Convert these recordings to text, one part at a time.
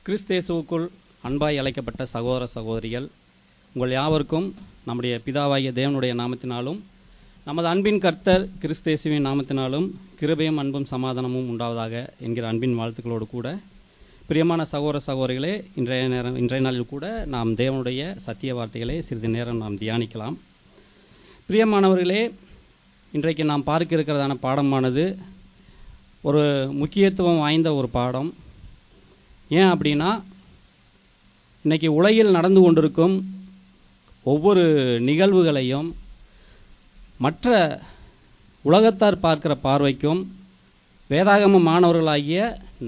கிறிஸ்தேசுவுக்குள் அன்பாய் அழைக்கப்பட்ட சகோதர சகோதரிகள், உங்கள் யாவருக்கும் நம்முடைய பிதாவாகிய தேவனுடைய நாமத்தினாலும் நமது அன்பின் கர்த்தர் கிறிஸ்தேசுவின் நாமத்தினாலும் கிருபையும் அன்பும் சமாதானமும் உண்டாவதாக என்கிற அன்பின் வாழ்த்துக்களோடு கூட, பிரியமான சகோதர சகோதரிகளே, இன்றைய நாளில் கூட நாம் தேவனுடைய சத்திய வார்த்தைகளை சிறிது நேரம் நாம் தியானிக்கலாம். பிரியமானவர்களே, இன்றைக்கு நாம் பார்க்க இருக்கிறதான பாடமானது ஒரு முக்கியத்துவம் வாய்ந்த ஒரு பாடம். ஏன் அப்படின்னா, இன்றைக்கி உலகில் நடந்து கொண்டிருக்கும் ஒவ்வொரு நிகழ்வுகளையும் மற்ற உலகத்தார் பார்க்கிற பார்வைக்கும் வேதாகம மாணவர்களாகிய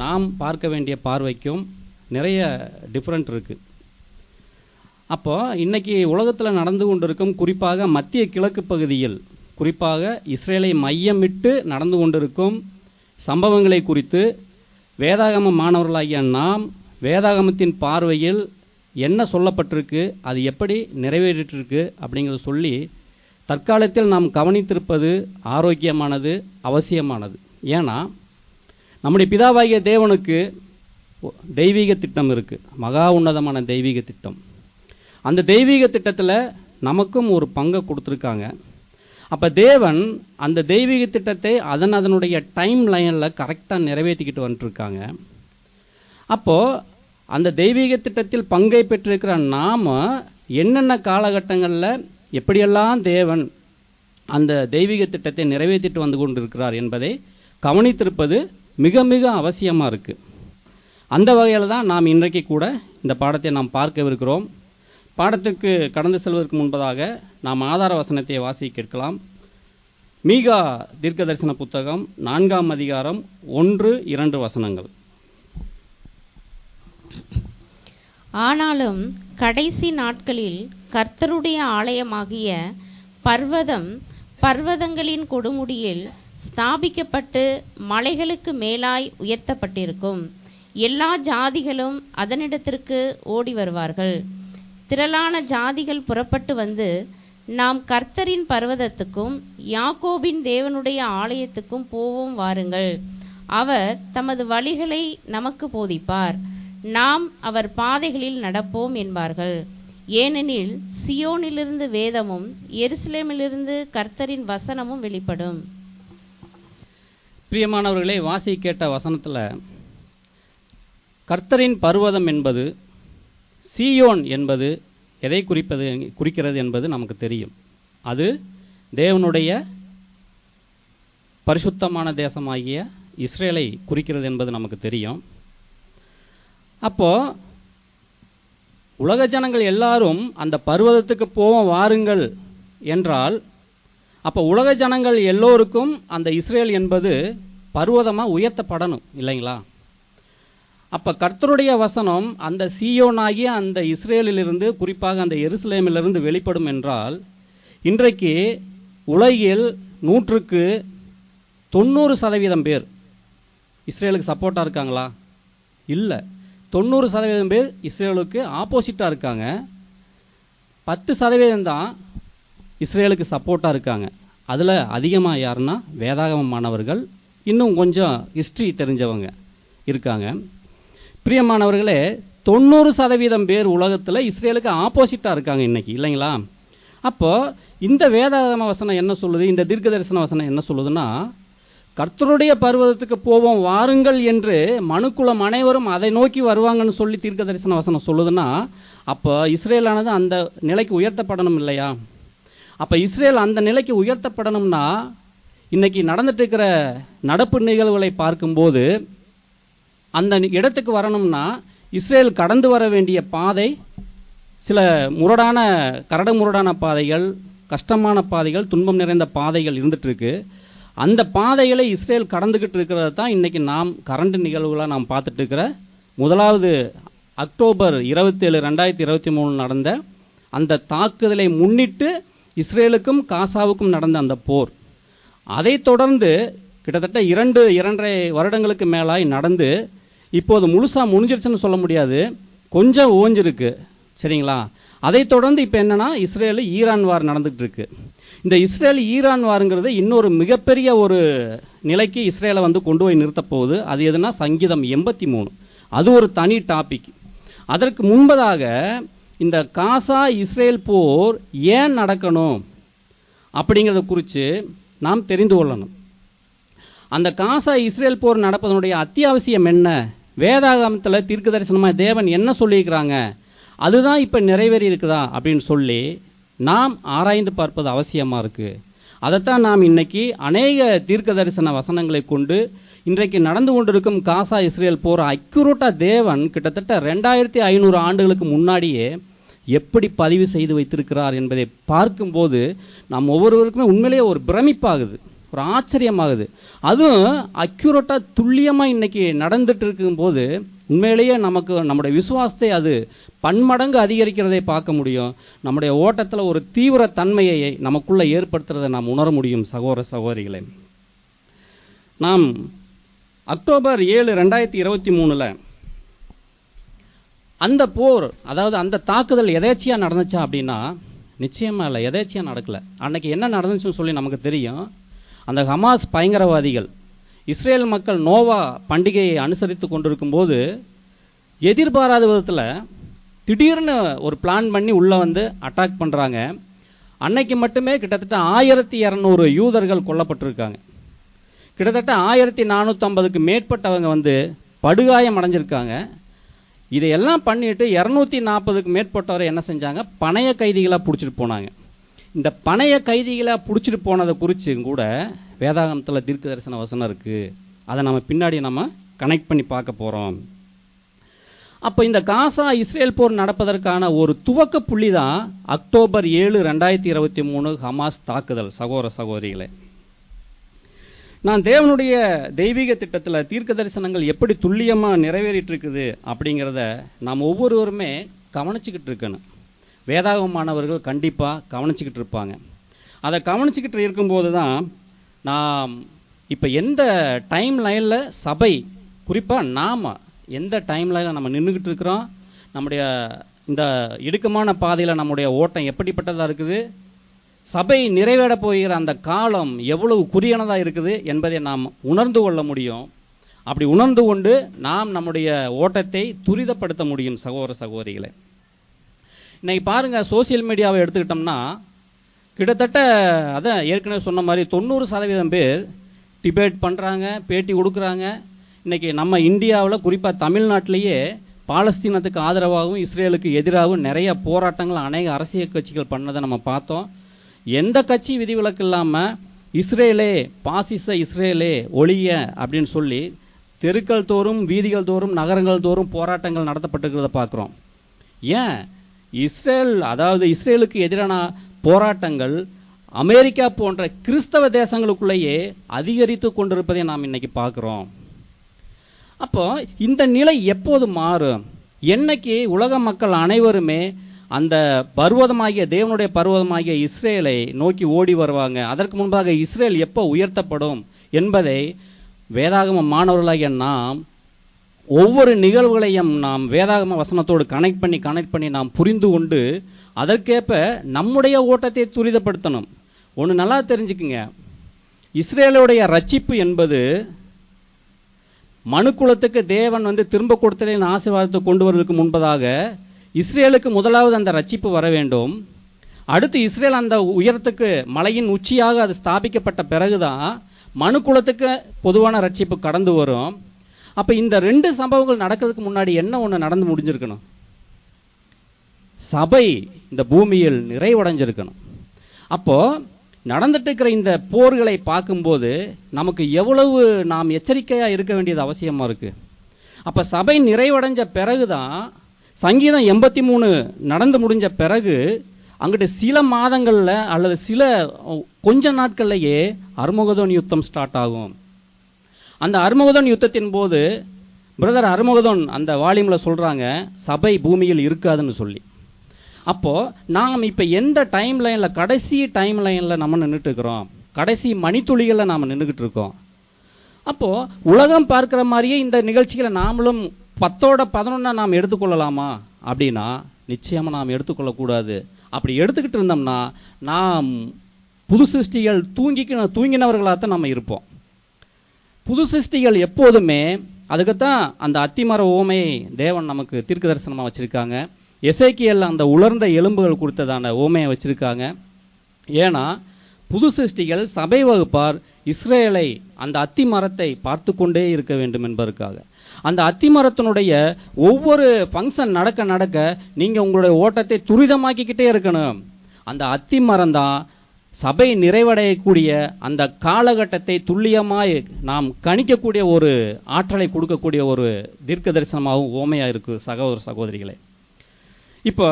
நாம் பார்க்க வேண்டிய பார்வைக்கும் நிறைய டிஃப்ரெண்ட் இருக்குது. அப்போ இன்றைக்கி உலகத்தில் நடந்து கொண்டிருக்கும், குறிப்பாக மத்திய கிழக்கு பகுதியில், குறிப்பாக இஸ்ரேலை மையமிட்டு நடந்து கொண்டிருக்கும் சம்பவங்களை குறித்து வேதாகம மாணவர்களாகிய நாம் வேதாகமத்தின் பார்வையில் என்ன சொல்லப்பட்டிருக்கு, அது எப்படி நிறைவேறிட்டிருக்கு அப்படிங்கிறத சொல்லி தற்காலத்தில் நாம் கவனித்திருப்பது ஆரோக்கியமானது, அவசியமானது. ஏன்னா நம்முடைய பிதாவாகிய தேவனுக்கு தெய்வீக திட்டம் இருக்குது, மகா உன்னதமான தெய்வீக திட்டம். அந்த தெய்வீக திட்டத்தில் நமக்கும் ஒரு பங்கை கொடுத்துருக்காங்க. அப்போ தேவன் அந்த தெய்வீக திட்டத்தை அதனுடைய டைம் லைனில் கரெக்டாக நிறைவேற்றிக்கிட்டு வந்துட்டுருக்காங்க. அப்போது அந்த தெய்வீக திட்டத்தில் பங்கை பெற்றிருக்கிற நாம் என்னென்ன காலகட்டங்களில் எப்படியெல்லாம் தேவன் அந்த தெய்வீக திட்டத்தை நிறைவேற்றிட்டு வந்து கொண்டிருக்கிறார் என்பதை கவனித்திருப்பது மிக மிக அவசியமாக இருக்குது. அந்த வகையில் தான் நாம் இன்றைக்கு கூட இந்த பாடத்தை நாம் பார்க்கவிருக்கிறோம். பாடத்துக்கு கடந்து செல்வதற்கு முன்பதாக நாம் ஆதார வசனத்தை வாசி கேட்கலாம். மீகா தீர்க்கதரிசன புத்தகம் 4ஆம் அதிகாரம் 1-2 வசனங்கள். ஆனாலும் கடைசி நாட்களில் கர்த்தருடைய ஆலயமாகிய பர்வதங்களின் கொடுமுடியில் ஸ்தாபிக்கப்பட்டு மலைகளுக்கு மேலாய் உயர்த்தப்பட்டிருக்கும். எல்லா ஜாதிகளும் அதனிடத்திற்கு ஓடி வருவார்கள். திரளான ஜாதிகள் புறப்பட்டு வந்து, நாம் கர்த்தரின் பர்வதத்துக்கும் யாக்கோபின் தேவனுடைய ஆலயத்துக்கும் போவோம் வாருங்கள். அவர் தமது வழிகளை நமக்கு போதிப்பார், நாம் அவர் பாதைகளில் நடப்போம் என்பார்கள். ஏனெனில் சியோனிலிருந்து வேதமும் எருசலேமிலிருந்து கர்த்தரின் வசனமும் வெளிப்படும். பிரியமானவர்களே, வாசி கேட்ட வசனத்தில் கர்த்தரின் பர்வதம் என்பது, சீயோன் என்பது எதை குறிக்கிறது என்பது நமக்கு தெரியும். அது தேவனுடைய பரிசுத்தமான தேசமாகிய இஸ்ரேலை குறிக்கிறது என்பது நமக்கு தெரியும். அப்போது உலக ஜனங்கள் எல்லாரும் அந்த பர்வதத்துக்கு போவோம் வாருங்கள் என்றால், அப்போ உலக ஜனங்கள் எல்லோருக்கும் அந்த இஸ்ரேல் என்பது பர்வதமாக உயர்த்தப்படணும் இல்லைங்களா? அப்போ கர்த்தருடைய வசனம் அந்த சீயோனாகிய அந்த இஸ்ரேலிலிருந்து, குறிப்பாக அந்த எருசலேமிலிருந்து வெளிப்படும் என்றால், இன்றைக்கு உலகில் 100க்கு 90% பேர் இஸ்ரேலுக்கு சப்போர்ட்டாக இருக்காங்களா? இல்லை. 90% பேர் இஸ்ரேலுக்கு ஆப்போசிட்டாக இருக்காங்க. 10% தான் இஸ்ரேலுக்கு சப்போர்ட்டாக இருக்காங்க. அதில் அதிகமாக யாருன்னா வேதாகம மாணவர்கள், இன்னும் கொஞ்சம் ஹிஸ்ட்ரி தெரிஞ்சவங்க இருக்காங்க. பிரியமானவர்களே, 90% பேர் உலகத்தில் இஸ்ரேலுக்கு ஆப்போசிட்டாக இருக்காங்க இன்னைக்கு இல்லைங்களா? அப்போது இந்த வேதாகம வசனம் என்ன சொல்லுது, இந்த தீர்க்க தரிசன வசனம் என்ன சொல்லுதுன்னா, கர்த்தருடைய பர்வதத்துக்கு போவோம் வாருங்கள் என்று மனுக்குலம் அனைவரும் அதை நோக்கி வருவாங்கன்னு சொல்லி தீர்க்க தரிசன வசனம் சொல்லுதுன்னா, அப்போ இஸ்ரேலானது அந்த நிலைக்கு உயர்த்தப்படணும் இல்லையா? அப்போ இஸ்ரேல் அந்த நிலைக்கு உயர்த்தப்படணும்னா, இன்னைக்கு நடந்துட்டு இருக்கிற நடப்பு நிகழ்வுகளை பார்க்கும்போது அந்த இடத்துக்கு வரணும்னா இஸ்ரேல் கடந்து வர வேண்டிய பாதை சில கரடு முரடான பாதைகள், கஷ்டமான பாதைகள், துன்பம் நிறைந்த பாதைகள் இருந்துட்டு இருக்கு. அந்த பாதைகளை இஸ்ரேல் கடந்துக்கிட்டு இருக்கிறது தான் இன்றைக்கி நாம் கரண்ட் நிகழ்வுகளாக நாம் பார்த்துட்டு இருக்கிற 1 அக்டோபர் 27, 2023 நடந்த அந்த தாக்குதலை முன்னிட்டு இஸ்ரேலுக்கும் காசாவுக்கும் நடந்த அந்த போர், அதை தொடர்ந்து கிட்டத்தட்ட 2.5 வருடங்களுக்கு மேலாய் நடந்து இப்போது முழுசாக முடிஞ்சிருச்சுன்னு சொல்ல முடியாது, கொஞ்சம் ஓஞ்சிருக்கு சரிங்களா? அதை தொடர்ந்து இப்போ என்னன்னா இஸ்ரேலு ஈரான் வார் நடந்துகிட்டு இருக்கு. இந்த இஸ்ரேல் ஈரான் வாருங்கிறது இன்னொரு மிகப்பெரிய ஒரு நிலைக்கு இஸ்ரேலை கொண்டு போய் நிறுத்த போகுது. அது எதுனா சங்கீதம் 83. அது ஒரு தனி டாபிக். அதற்கு முன்பதாக இந்த காசா இஸ்ரேல் போர் ஏன் நடக்கணும் அப்படிங்கிறத குறித்து நாம் தெரிந்து கொள்ளணும். அந்த காசா இஸ்ரேல் போர் நடப்பதனுடைய அத்தியாவசியம் என்ன, வேதாகமத்தில் தீர்க்க தரிசனமாக தேவன் என்ன சொல்லியிருக்கிறாங்க, அதுதான் இப்போ நிறைவேறி இருக்குதா அப்படின்னு சொல்லி நாம் ஆராய்ந்து பார்ப்பது அவசியமாக இருக்குது. அதைத்தான் நாம் இன்னைக்கு அநேக தீர்க்க தரிசன வசனங்களை கொண்டு இன்றைக்கு நடந்து கொண்டிருக்கும் காசா இஸ்ரேல் போர் அக்யூரேட்டாக தேவன் கிட்டத்தட்ட 2500 ஆண்டுகளுக்கு முன்னாடியே எப்படி பதிவு செய்து வைத்திருக்கிறார் என்பதை பார்க்கும்போது நாம் ஒவ்வொருவருக்குமே உண்மையிலேயே ஒரு பிரமிப்பாகுது, ஒரு ஆச்சரியமாகுது. அதுவும் அக்யூரேட்டாக துல்லியமாக இன்னைக்கு நடந்துட்டு இருக்கும்போது உண்மையிலேயே நமக்கு நம்முடைய விசுவாசத்தை அது பன்மடங்கு அதிகரிக்கிறதை பார்க்க முடியும். நம்முடைய ஓட்டத்தில் ஒரு தீவிர தன்மையை நமக்குள்ளே ஏற்படுத்துறதை நாம் உணர முடியும். சகோதர சகோதரிகளே, நாம் அக்டோபர் 7, 2023 அந்த போர், அதாவது அந்த தாக்குதல் எதேச்சியாக நடந்துச்சா அப்படின்னா நிச்சயமாக இல்லை, எதேச்சியாக நடக்கலை. அன்னைக்கு என்ன நடந்துச்சுன்னு சொல்லி நமக்கு தெரியும். அந்த ஹமாஸ் பயங்கரவாதிகள் இஸ்ரேல் மக்கள் நோவா பண்டிகையை அனுசரித்து கொண்டிருக்கும் போது எதிர்பாராத விதத்தில் திடீர்னு ஒரு பிளான் பண்ணி உள்ளே வந்து அட்டாக் பண்ணுறாங்க. அன்னைக்கு மட்டுமே கிட்டத்தட்ட 1200 யூதர்கள் கொல்லப்பட்டிருக்காங்க. கிட்டத்தட்ட 1450க்கு மேற்பட்டவங்க வந்து படுகாயம் அடைஞ்சிருக்காங்க. இதையெல்லாம் பண்ணிட்டு 240க்கு மேற்பட்டவரை என்ன செஞ்சாங்க, பணைய கைதிகளாக பிடிச்சிட்டு போனாங்க. இந்த பணைய கைதிகளாக பிடிச்சிட்டு போனதை குறித்து கூட வேதாகமத்தில் தீர்க்க தரிசன வசனம் இருக்குது. அதை நம்ம பின்னாடி நம்ம கனெக்ட் பண்ணி பார்க்க போகிறோம். அப்போ இந்த காசா இஸ்ரேல் போர் நடப்பதற்கான ஒரு துவக்க புள்ளி தான் அக்டோபர் 7, 2023 ஹமாஸ் தாக்குதல். சகோதர சகோதரிகளே, நான் தேவனுடைய தெய்வீக திட்டத்தில் தீர்க்க தரிசனங்கள் எப்படி துல்லியமாக நிறைவேறிட்டு இருக்குது அப்படிங்கிறத நாம் ஒவ்வொருவருமே கவனிச்சுக்கிட்டு இருக்கணும். வேதாகமானவர்கள் கண்டிப்பாக கவனிச்சுக்கிட்டு இருப்பாங்க. அதை கவனிச்சுக்கிட்டு இருக்கும்போது தான் நாம் இப்போ எந்த டைம் லைனில் சபை, குறிப்பாக நாம் எந்த டைம் லைனில் நம்ம நின்றுக்கிட்டு இருக்கிறோம், நம்முடைய இந்த இடுக்கமான பாதையில் நம்முடைய ஓட்டம் எப்படிப்பட்டதாக இருக்குது, சபை நிறைவேற போகிற அந்த காலம் எவ்வளவு குறியானதாக இருக்குது என்பதை நாம் உணர்ந்து கொள்ள முடியும். அப்படி உணர்ந்து கொண்டு நாம் நம்முடைய ஓட்டத்தை துரிதப்படுத்த முடியும். சகோதர சகோதரிகளே, இன்னைக்கு பாருங்கள், சோசியல் மீடியாவை எடுத்துக்கிட்டோம்னா கிட்டத்தட்ட அதான் ஏற்கனவே சொன்ன மாதிரி 90% பேர் டிபேட் பண்ணுறாங்க, பேட்டி கொடுக்குறாங்க. இன்றைக்கி நம்ம இந்தியாவில் குறிப்பாக தமிழ்நாட்டிலேயே பாலஸ்தீனத்துக்கு ஆதரவாகவும் இஸ்ரேலுக்கு எதிராகவும் நிறைய போராட்டங்கள் அநேக அரசியல் கட்சிகள் பண்ணதை நம்ம பார்த்தோம். எந்த கட்சி விதிவிலக்கு இல்லாமல் இஸ்ரேலே, பாசிச இஸ்ரேலே ஒழிய அப்படின்னு சொல்லி தெருக்கள் தோறும், வீதிகள் தோறும், நகரங்கள் தோறும் போராட்டங்கள் நடத்தப்பட்டிருக்கிறத பார்க்குறோம். ஏன் இஸ்ரேல், அதாவது இஸ்ரேலுக்கு எதிரான போராட்டங்கள் அமெரிக்கா போன்ற கிறிஸ்தவ தேசங்களுக்குள்ளேயே அதிகரித்து கொண்டிருப்பதை நாம் இன்னைக்கு பார்க்குறோம். அப்போ இந்த நிலை எப்போது மாறும்? என்னைக்கு உலக மக்கள் அனைவருமே அந்த பர்வதமாகிய தேவனுடைய பர்வதமாகிய இஸ்ரேலை நோக்கி ஓடி வருவாங்க? அதற்கு முன்பாக இஸ்ரேல் எப்போ உயர்த்தப்படும் என்பதை வேதாகம மாணவர்களாகிய நாம் ஒவ்வொரு நிகழ்வுகளையும் நாம் வேதாகம வசனத்தோடு கனெக்ட் பண்ணி நாம் புரிந்து கொண்டு அதற்கேற்ப நம்முடைய ஓட்டத்தை துரிதப்படுத்தணும். ஒன்று நல்லா தெரிஞ்சுக்குங்க, இஸ்ரேலுடைய ரட்சிப்பு என்பது மனுக்குலத்துக்கு தேவன் வந்து திரும்ப கொடுத்தலின் ஆசீர்வாதத்தை கொண்டு வருவதற்கு முன்பதாக இஸ்ரேலுக்கு முதலாவது அந்த ரட்சிப்பு வர வேண்டும். அடுத்து இஸ்ரேல் அந்த உயரத்துக்கு மலையின் உச்சியாக அது ஸ்தாபிக்கப்பட்ட பிறகுதான் மனுக்குலத்துக்கு பொதுவான ரட்சிப்பு கடந்து வரும். அப்போ இந்த 2 சம்பவங்கள் நடக்கிறதுக்கு முன்னாடி என்ன ஒன்று நடந்து முடிஞ்சிருக்கணும்? சபை இந்த பூமியில் நிறைவடைஞ்சிருக்கணும். அப்போ நடந்துட்டு இருக்கிற இந்த போர்களை பார்க்கும்போது நமக்கு எவ்வளவு நாம் எச்சரிக்கையாக இருக்க வேண்டியது அவசியமாக இருக்குது. அப்போ சபை நிறைவடைஞ்ச பிறகுதான் சங்கீதம் 83 நடந்து முடிஞ்ச பிறகு அங்கிட்டு சில மாதங்களில் அல்லது சில கொஞ்ச நாட்கள்லையே அர்மகதோன் யுத்தம் ஸ்டார்ட் ஆகும். அந்த அர்மகதோன் யுத்தத்தின் போது பிரதர் அர்மகதோன் அந்த வால்யூமில் சொல்கிறாங்க, சபை பூமியில் இருக்காதுன்னு சொல்லி. அப்போது நாம் இப்போ எந்த டைம் லைனில், கடைசி டைம் லைனில் நம்ம நின்றுட்டு இருக்கிறோம், கடைசி மணித்துளிகளில் நாம் நின்றுக்கிட்டு இருக்கோம். அப்போது உலகம் பார்க்குற மாதிரியே இந்த நிகழ்ச்சிகளை நாமளும் 10ஓட 11 நாம் எடுத்துக்கொள்ளலாமா அப்படின்னா நிச்சயமாக நாம் எடுத்துக்கொள்ளக்கூடாது. அப்படி எடுத்துக்கிட்டு இருந்தோம்னா நாம் புது சிருஷ்டிகள் தூங்கினவர்களாகத்தான் நம்ம இருப்போம். புது சிருஷ்டிகள் எப்போதுமே அதுக்குத்தான் அந்த அத்திமர ஓமையை தேவன் நமக்கு தீர்க்க தரிசனமாக வச்சுருக்காங்க. எசேக்கியேல் அந்த உலர்ந்த எலும்புகள் கொடுத்ததான ஓமையை வச்சுருக்காங்க. ஏன்னா புது சிருஷ்டிகள் சபை வகுப்பார் இஸ்ரேலை அந்த அத்தி மரத்தை பார்த்து கொண்டே இருக்க வேண்டும் என்பதற்காக. அந்த அத்தி மரத்தினுடைய ஒவ்வொரு ஃபங்க்ஷன் நடக்க நடக்க நீங்கள் உங்களுடைய ஓட்டத்தை துரிதமாக்கிக்கிட்டே இருக்கணும். அந்த அத்தி மரம் தான் சபை நிறைவடையக்கூடிய அந்த காலகட்டத்தை துல்லியமாய் நாம் கணிக்கக்கூடிய ஒரு ஆற்றலை கொடுக்கக்கூடிய ஒரு தீர்க்க தரிசனமாகவும் ஓமையாக இருக்குது சகோதர சகோதரிகளே. இப்போ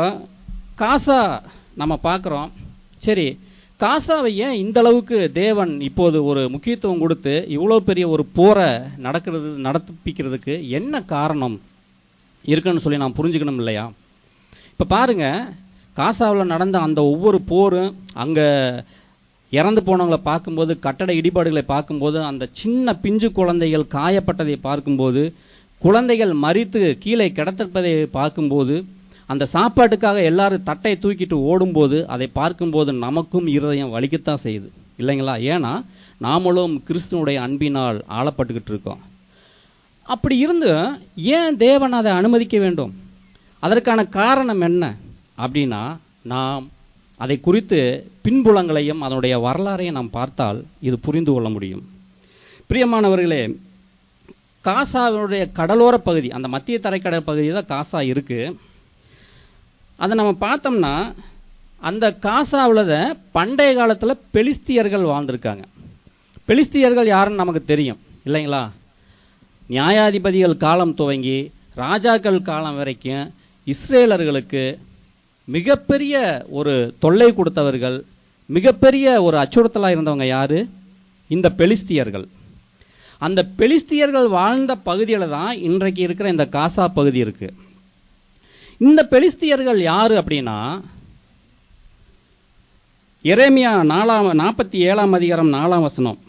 காசா நம்ம பார்க்குறோம். சரி, காசாவை ஏன் இந்த அளவுக்கு தேவன் இப்போது ஒரு முக்கியத்துவம் கொடுத்து இவ்வளோ பெரிய ஒரு போரை நடப்பிக்கிறதுக்கு என்ன காரணம் இருக்குன்னு சொல்லி நாம் புரிஞ்சுக்கணும் இல்லையா? இப்போ பாருங்கள், காசாவில் நடந்த அந்த ஒவ்வொரு போரும், அங்கே இறந்து போனவங்களை பார்க்கும்போது, கட்டட இடிபாடுகளை பார்க்கும்போது, அந்த சின்ன பிஞ்சு குழந்தைகள் காயப்பட்டதை பார்க்கும்போது, குழந்தைகள் மரித்து கீழே கிடத்திருப்பதை பார்க்கும்போது, அந்த சாப்பாட்டுக்காக எல்லாரும் தட்டை தூக்கிட்டு ஓடும்போது அதை பார்க்கும்போது நமக்கும் இருதயம் வலிக்கத்தான் செய்யுது இல்லைங்களா? ஏன்னா நாமளும் கிறிஸ்துவனுடைய அன்பினால் ஆளப்பட்டுக்கிட்டு இருக்கோம். அப்படி இருந்து ஏன் தேவன் அதை அனுமதிக்க வேண்டும்? அதற்கான காரணம் என்ன அப்படின்னா, நாம் அதை குறித்து பின்புலங்களையும் அதனுடைய வரலாறையும் நாம் பார்த்தால் இது புரிந்து கொள்ள முடியும். பிரியமானவர்களே, காசாவுடைய கடலோர பகுதி, அந்த மத்திய தரைக்கடல் பகுதி தான் காசா இருக்குது. அதை நம்ம பார்த்தோம்னா அந்த காசாவில் பண்டைய காலத்தில் பெலிஸ்தியர்கள் வாழ்ந்திருக்காங்க. பெலிஸ்தியர்கள் யாருன்னு நமக்கு தெரியும் இல்லைங்களா? நியாயாதிபதிகள் காலம் துவங்கி ராஜாக்கள் காலம் வரைக்கும் இஸ்ரேலர்களுக்கு மிகப்பெரிய ஒரு தொல்லை கொடுத்தவர்கள், மிகப்பெரிய ஒரு அச்சுறுத்தலாக இருந்தவங்க யார்? இந்த பெலிஸ்தியர்கள். அந்த பெலிஸ்தியர்கள் வாழ்ந்த பகுதியில் தான் இன்றைக்கு இருக்கிற இந்த காசா பகுதி இருக்குது. இந்த பெலிஸ்தியர்கள் யார் அப்படின்னா, எரேமியா 47 அதிகாரம் 4 வசனம்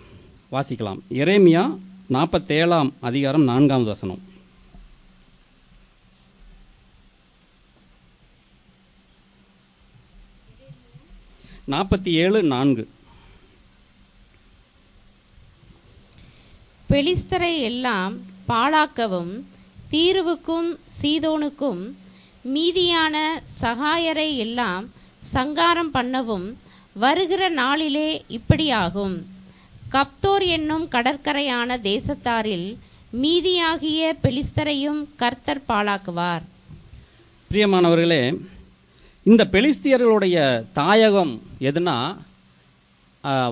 வாசிக்கலாம். எரேமியா 47 அதிகாரம் 4 வசனம். பெலிஸ்தரை எல்லாம் பாழாக்கவும் தீருவுக்கும் சீதோனுக்கும் மீதியான சகாயரை எல்லாம் சங்காரம் பண்ணவும் வருகிற நாளிலே இப்படியாகும். கப்தோர் என்னும் கடற்கரையான தேசத்தாரில் மீதியாகிய பெலிஸ்தரையும் கர்த்தர் பாழாக்குவார். பிரியமானவர்களே, இந்த பெலிஸ்தியர்களுடைய தாயகம் எதுனா,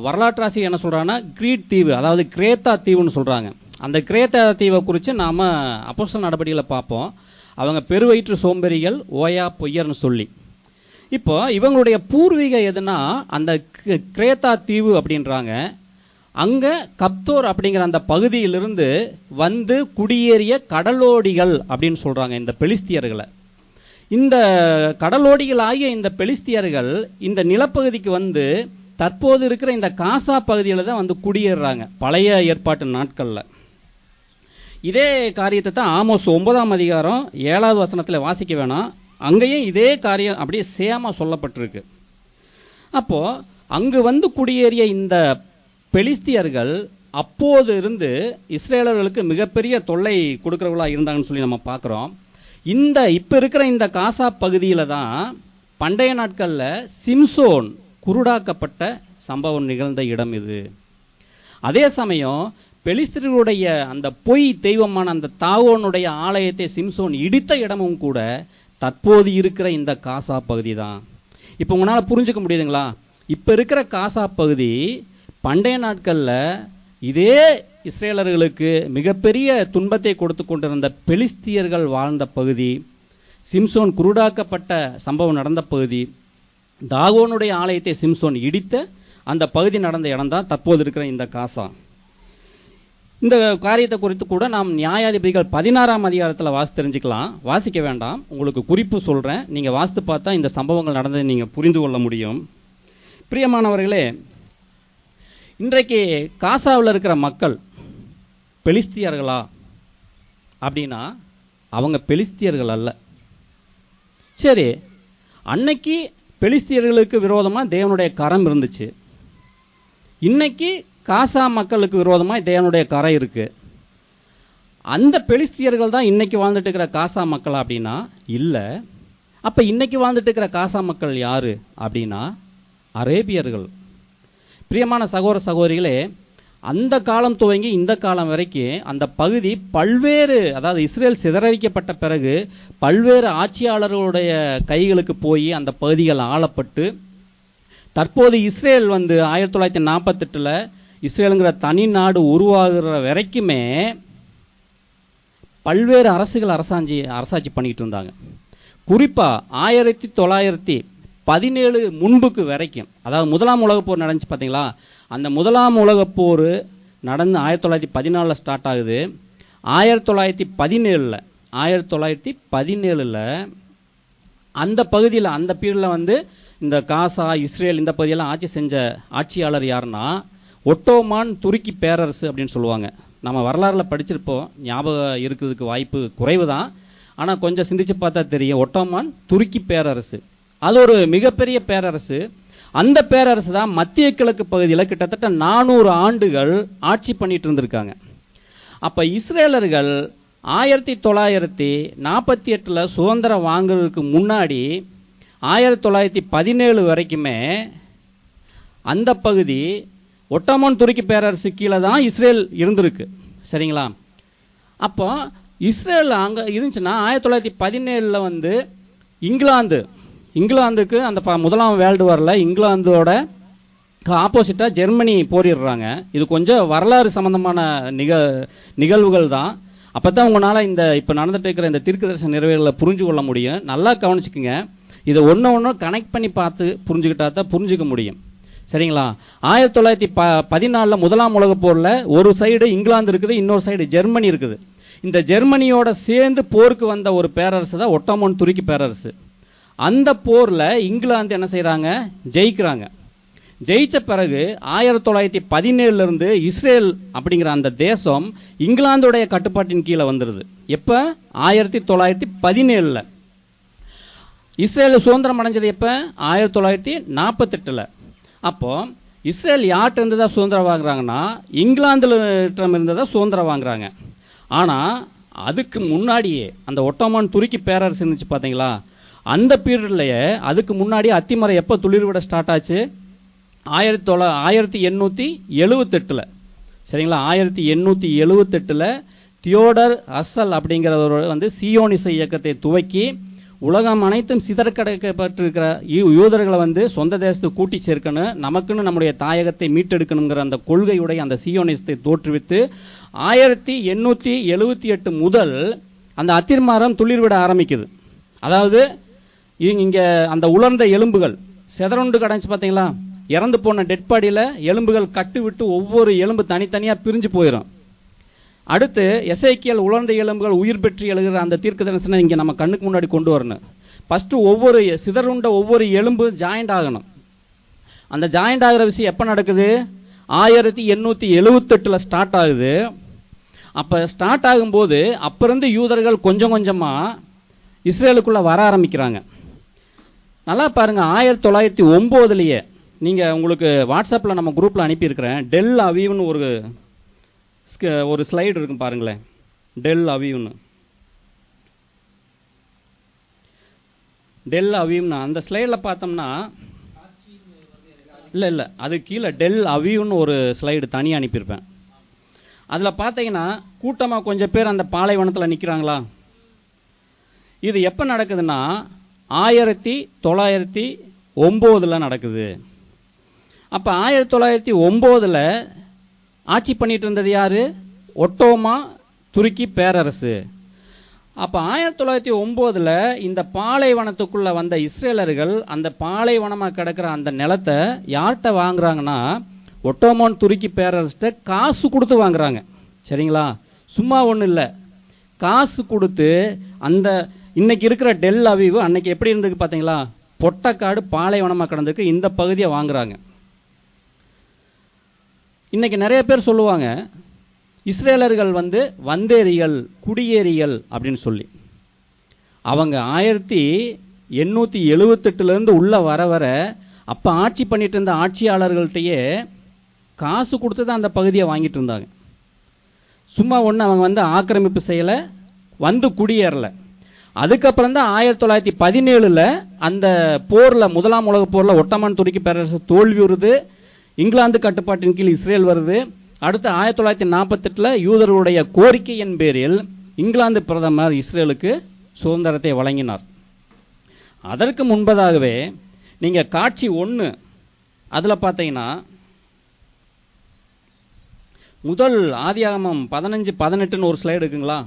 வரலாற்றாசி என்ன சொல்கிறாங்கன்னா கிரீட் தீவு, அதாவது கிரேத்தா தீவுன்னு சொல்கிறாங்க. அந்த கிரேத்தா தீவை குறித்து நாம் அப்போஸ்தலர் நடபடிகளை பார்ப்போம். அவங்க பெருவயிற்று சோம்பேறிகள், ஓயா பொய்யர்னு சொல்லி. இப்போ இவங்களுடைய பூர்வீகம் எதுனா அந்த கிரேத்தா தீவு அப்படின்றாங்க. அங்கே கப்தோர் அப்படிங்கிற அந்த பகுதியிலிருந்து வந்து குடியேறிய கடலோடிகள் அப்படின்னு சொல்கிறாங்க இந்த பெலிஸ்தியர்களை. இந்த கடலோடிகள் ஆகிய இந்த பெலிஸ்தியர்கள் இந்த நிலப்பகுதிக்கு வந்து தற்போது இருக்கிற இந்த காசா பகுதியில் தான் வந்து குடியேறுறாங்க பழைய ஏற்பாட்டு நாட்களில். இதே காரியத்தை தான் ஆமோஸ் 9 அதிகாரம் 7 வசனத்தில் வாசிக்க வேணாம். அங்கேயும் இதே காரியம் அப்படியே சேமாக சொல்லப்பட்டிருக்கு. அப்போது அங்கு வந்து குடியேறிய இந்த பெலிஸ்தியர்கள் அப்போது இருந்து இஸ்ரேலர்களுக்கு மிகப்பெரிய தொல்லை கொடுக்குறவர்களாக இருந்தாங்கன்னு சொல்லி நம்ம பார்க்குறோம். இப்போ இருக்கிற இந்த காசா பகுதியில் தான் பண்டைய நாட்களில் சிம்சோன் குருடாக்கப்பட்ட சம்பவம் நிகழ்ந்த இடம் இது. அதே சமயம் பெலிஸ்தர்களுடைய அந்த பொய் தெய்வமான அந்த தாவோனுடைய ஆலயத்தை சிம்சோன் இடித்த இடமும் கூட தற்போது இருக்கிற இந்த காசா பகுதி தான். இப்போ உங்களால் புரிஞ்சுக்க முடியுதுங்களா? இப்போ இருக்கிற காசா பகுதி பண்டைய நாட்களில் இதே இஸ்ரேலர்களுக்கு மிகப்பெரிய துன்பத்தை கொடுத்து கொண்டிருந்த பெலிஸ்தியர்கள் வாழ்ந்த பகுதி, சிம்சோன் குருடாக்கப்பட்ட சம்பவம் நடந்த பகுதி, தாகோனுடைய ஆலயத்தை சிம்சோன் இடித்த அந்த பகுதி நடந்த இடம் தான் தற்போது இருக்கிற இந்த காசா. இந்த காரியத்தை குறித்து கூட நாம் நியாயாதிபதிகள் 16 அதிகாரத்தில் வாசி தெரிஞ்சுக்கலாம். வாசிக்க வேண்டாம், உங்களுக்கு குறிப்பு சொல்கிறேன். நீங்கள் வாசித்து பார்த்தா இந்த சம்பவங்கள் நடந்ததை நீங்கள் புரிந்து கொள்ள முடியும். பிரியமானவர்களே, இன்றைக்கு காசாவில் இருக்கிற மக்கள் பெலிஸ்தியர்களா அப்படின்னா அவங்க பெலிஸ்தியர்கள் அல்ல. சரி, அன்னைக்கு பெலிஸ்தியர்களுக்கு விரோதமாக தேவனுடைய கரம் இருந்துச்சு. இன்னைக்கு காசா மக்களுக்கு விரோதமாக தேவனுடைய கரம் இருக்குது. அந்த பெலிஸ்தியர்கள் தான் இன்னைக்கு வாழ்ந்துட்டு இருக்கிற காசா மக்கள் அப்படின்னா இல்லை. அப்போ இன்னைக்கு வாழ்ந்துட்டு இருக்கிற காசா மக்கள் யாரு அப்படின்னா அரேபியர்கள். பிரியமான சகோதர சகோதரிகளே, அந்த காலம் துவங்கி இந்த காலம் வரைக்கும் அந்த பகுதி பல்வேறு, அதாவது இஸ்ரேல் சிதறடிக்கப்பட்ட பிறகு பல்வேறு ஆட்சியாளர்களுடைய கைகளுக்கு போய் அந்த பகுதிகள் ஆளப்பட்டு தற்போது இஸ்ரேல் 1948 இஸ்ரேலுங்கிற தனி நாடு உருவாகிற வரைக்குமே பல்வேறு அரசுகள் அரசாட்சி பண்ணிக்கிட்டு இருந்தாங்க. குறிப்பாக 1917 முன்புக்கு வரைக்கும், அதாவது முதலாம் உலகப்போர் நடந்துச்சு பார்த்தீங்களா, அந்த முதலாம் உலகப்போர் நடந்து 1914 ஸ்டார்ட் ஆகுது. 1917 அந்த பகுதியில், அந்த பீரியடில் இந்த காசா, இஸ்ரேல் இந்த பகுதியெல்லாம் ஆட்சி செஞ்ச ஆட்சியாளர் யாருன்னா ஒட்டோமான் துருக்கி பேரரசு அப்படின்னு சொல்லுவாங்க. நம்ம வரலாறுல படிச்சிருப்போம், ஞாபகம் இருக்கிறதுக்கு வாய்ப்பு குறைவு தான். ஆனால் கொஞ்சம் சிந்திச்சு பார்த்தா தெரியும், ஒட்டோமான் துருக்கி பேரரசு அது ஒரு மிகப்பெரிய பேரரசு. அந்த பேரரசு தான் மத்திய கிழக்கு பகுதியில் கிட்டத்தட்ட 400 ஆண்டுகள் ஆட்சி பண்ணிட்டு இருந்திருக்காங்க. அப்போ இஸ்ரேலர்கள் 1948 சுதந்திரம் வாங்குறதுக்கு முன்னாடி 1917 வரைக்குமே அந்த பகுதி ஒட்டோமான் துருக்கி பேரரசு கீழே தான் இஸ்ரேல் இருந்திருக்கு. சரிங்களா? அப்போ இஸ்ரேல் அங்கே இருந்துச்சுன்னா 1917 இங்கிலாந்துக்கு அந்த முதலாம் வேர்ல்டு வாரில் இங்கிலாந்தோட ஆப்போசிட்டாக ஜெர்மனி போரிடுறாங்க. இது கொஞ்சம் வரலாறு சம்பந்தமான நிகழ்வுகள் தான். அப்போ தான் உங்களால் இந்த இப்போ நடந்துட்டு இருக்கிற இந்த தீர்க்கதரிசன நிறைவேறலை புரிஞ்சு கொள்ள முடியும். நல்லா கவனிச்சுக்குங்க, இதை ஒன்று கனெக்ட் பண்ணி பார்த்து புரிஞ்சுக்கிட்டா தான் புரிஞ்சுக்க முடியும். சரிங்களா? 1914 முதலாம் உலக போரில் ஒரு சைடு இங்கிலாந்து இருக்குது, இன்னொரு சைடு ஜெர்மனி இருக்குது. இந்த ஜெர்மனியோட சேர்ந்து போருக்கு வந்த ஒரு பேரரசு தான் ஒட்டோமான் துருக்கி பேரரசு. அந்த போரில் இங்கிலாந்து என்ன செய்கிறாங்க? ஜெயிக்கிறாங்க. ஜெயித்த பிறகு 1917 இஸ்ரேல் அப்படிங்கிற அந்த தேசம் இங்கிலாந்துடைய கட்டுப்பாட்டின் கீழே வந்துடுது. எப்போ? 1917. இஸ்ரேல் சுதந்திரம் அடைஞ்சது எப்போ? 1948. அப்போ இஸ்ரேல் யார்கிட்ட இருந்து தான் சுதந்திரம் வாங்குறாங்கன்னா இங்கிலாந்துல இருந்து தான் சுதந்திரம் வாங்குறாங்க. ஆனால் அதுக்கு முன்னாடியே அந்த ஒட்டோமான் துருக்கி பேரரசு இருந்துச்சு பார்த்தீங்களா, அந்த பீரியட்லையே அதுக்கு முன்னாடி அத்திமரம் எப்போ துளிர்விட ஸ்டார்ட் ஆச்சு? 1878. சரிங்களா? 1878 தியோடர் ஹர்சல் அப்படிங்கிறவர் சியோனிச இயக்கத்தை துவக்கி உலகம் அனைத்தும் சிதறக்கடைக்கப்பட்டிருக்கிற யூதர்களை சொந்த தேசத்துக்கு கூட்டி சேர்க்கணும், நமக்குன்னு நம்முடைய தாயகத்தை மீட்டெடுக்கணுங்கிற அந்த கொள்கையுடைய அந்த சியோனிசத்தை தோற்றுவித்து 1878 முதல் அந்த அத்திமரம் துளிர்விட ஆரம்பிக்குது. அதாவது இங்கே அந்த உலர்ந்த எலும்புகள் செதறொண்டு கிடந்துச்சு பார்த்தீங்களா, இறந்து போன டெட் பாடியில் எலும்புகள் கட்டு விட்டு ஒவ்வொரு எலும்பு தனித்தனியாக பிரிஞ்சு போயிடும். அடுத்து எசேக்கியேல் உலர்ந்த எலும்புகள் உயிர் பெற்று எழுகிற அந்த தீர்க்க தரிசனம் இங்கே நம்ம கண்ணுக்கு முன்னாடி கொண்டு வரணும். ஃபஸ்ட்டு ஒவ்வொரு சிதறுண்ட ஒவ்வொரு எலும்பு ஜாயிண்ட் ஆகணும். அந்த ஜாயிண்ட் ஆகிற விஷயம் எப்போ நடக்குது? 1878 ஸ்டார்ட் ஆகுது. அப்போ ஸ்டார்ட் ஆகும்போது அப்பிருந்து யூதர்கள் கொஞ்சம் கொஞ்சமாக இஸ்ரேலுக்குள்ளே வர ஆரம்பிக்கிறாங்க. நல்லா பாருங்கள், 1909 நீங்கள் உங்களுக்கு வாட்ஸ்அப்பில் நம்ம குரூப்பில் அனுப்பியிருக்கிறேன். டெல் அவிவ்னு ஒரு ஸ்லைடு இருக்கும் பாருங்களேன். டெல் அவிவ்னு அந்த ஸ்லைடில் பார்த்தோம்னா இல்லை அது கீழே டெல் அவிவ்னு ஒரு ஸ்லைடு தனியாக அனுப்பியிருப்பேன். அதில் பார்த்தீங்கன்னா கூட்டமாக கொஞ்சம் பேர் அந்த பாலைவனத்தில் நிற்கிறாங்களா. இது எப்போ நடக்குதுன்னா 1909 நடக்குது. அப்போ 1909 ஆட்சி பண்ணிட்டு இருந்தது யாரு? ஒட்டோமா துருக்கி பேரரசு. அப்போ 1909 இந்த பாலைவனத்துக்குள்ளே வந்த இஸ்ரேலர்கள் அந்த பாலைவனமாக கிடக்கிற அந்த நிலத்தை யார்கிட்ட வாங்குறாங்கன்னா ஒட்டோமான் துருக்கி பேரரசிட்ட காசு கொடுத்து வாங்குறாங்க. சரிங்களா? சும்மா ஒன்றும் இல்லை, காசு கொடுத்து அந்த இன்னைக்கு இருக்கிற டெல் அவிவ் அன்னைக்கு எப்படி இருந்தது பார்த்தீங்களா, பொட்டக்காடு பாலைவனமாக கிடந்திருக்கு, இந்த பகுதியை வாங்குறாங்க. இன்னைக்கு நிறைய பேர் சொல்லுவாங்க இஸ்ரேலர்கள் வந்தேரிகள் குடியேறிகள் அப்படின்னு சொல்லி. அவங்க 1878 உள்ள வர அப்போ ஆட்சி பண்ணிட்டு இருந்த ஆட்சியாளர்கள்ட்டையே காசு கொடுத்து தான் அந்த பகுதியை வாங்கிட்டு இருந்தாங்க. சும்மா ஒன்று அவங்க வந்து ஆக்கிரமிப்பு செய்யலை, வந்து குடியேறலை. அதுக்கப்புறம் தான் 1917 அந்த போரில், முதலாம் உலக போரில் ஒட்டமான் துருக்கி பேரரசு தோல்வி வருது, இங்கிலாந்து கட்டுப்பாட்டின் கீழ் இஸ்ரேல் வருது. அடுத்து 1948 யூதர்களுடைய கோரிக்கையின் பேரில் இங்கிலாந்து பிரதமர் இஸ்ரேலுக்கு சுதந்திரத்தை வழங்கினார். அதற்கு முன்பதாகவே நீங்கள் காட்சி 1 அதில் பார்த்தீங்கன்னா, முதல் ஆதியாகமம் 15:18 ஒரு ஸ்லைடு இருக்குங்களா?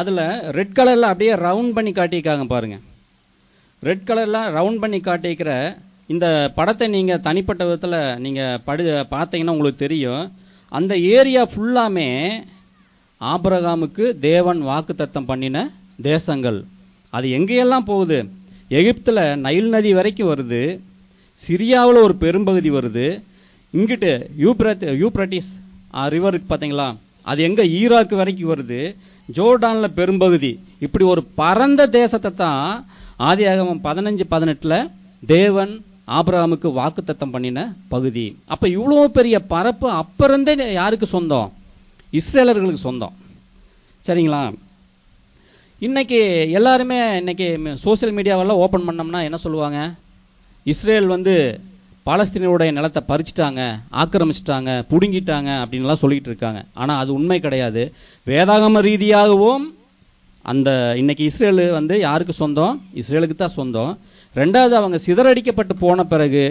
அதில் ரெட் கலரில் அப்படியே ரவுண்ட் பண்ணி காட்டியிருக்காங்க பாருங்கள். ரெட் கலரில் ரவுண்ட் பண்ணி காட்டியிருக்கிற இந்த படத்தை நீங்கள் தனிப்பட்ட விதத்தில் நீங்கள் பார்த்தீங்கன்னா உங்களுக்கு தெரியும். அந்த ஏரியா ஃபுல்லாமே ஆபிரகாமுக்கு தேவன் வாக்குத்தத்தம் பண்ணின தேசங்கள். அது எங்கேயெல்லாம் போகுது? எகிப்தில் நைல் நதி வரைக்கும் வருது, சிரியாவில் ஒரு பெரும்பகுதி வருது, இங்கிட்டு யூப்ரட்டிஸ் ரிவருக்கு பார்த்தீங்களா, அது எங்கே ஈராக்கு வரைக்கும் வருது, ஜோர்டானில் பெரும்பகுதி. இப்படி ஒரு பரந்த தேசத்தை தான் ஆதியாகமம் 15:18 தேவன் ஆபிரகாமுக்கு வாக்குத்தத்தம் பண்ணின பகுதி. அப்போ இவ்வளோ பெரிய பரப்பு அப்போ இருந்தே யாருக்கு சொந்தம்? இஸ்ரேலர்களுக்கு சொந்தம். சரிங்களா? இன்னைக்கு எல்லாருமே இன்னைக்கு சோசியல் மீடியாவெல்லாம் ஓப்பன் பண்ணோம்னா என்ன சொல்லுவாங்க? இஸ்ரேல் வந்து பாலஸ்தீனருடைய நிலத்தை பறிச்சிட்டாங்க, ஆக்கிரமிச்சிட்டாங்க, புடுங்கிட்டாங்க அப்படின்லாம் சொல்லிட்டு இருக்காங்க. ஆனால் அது உண்மை கிடையாது. வேதாகம ரீதியாகவும் அந்த இன்னைக்கு இஸ்ரேல் வந்து யாருக்கு சொந்தம்? இஸ்ரேலுக்கு தான் சொந்தம். ரெண்டாவது, அவங்க சிதறடிக்கப்பட்டு போன பிறகு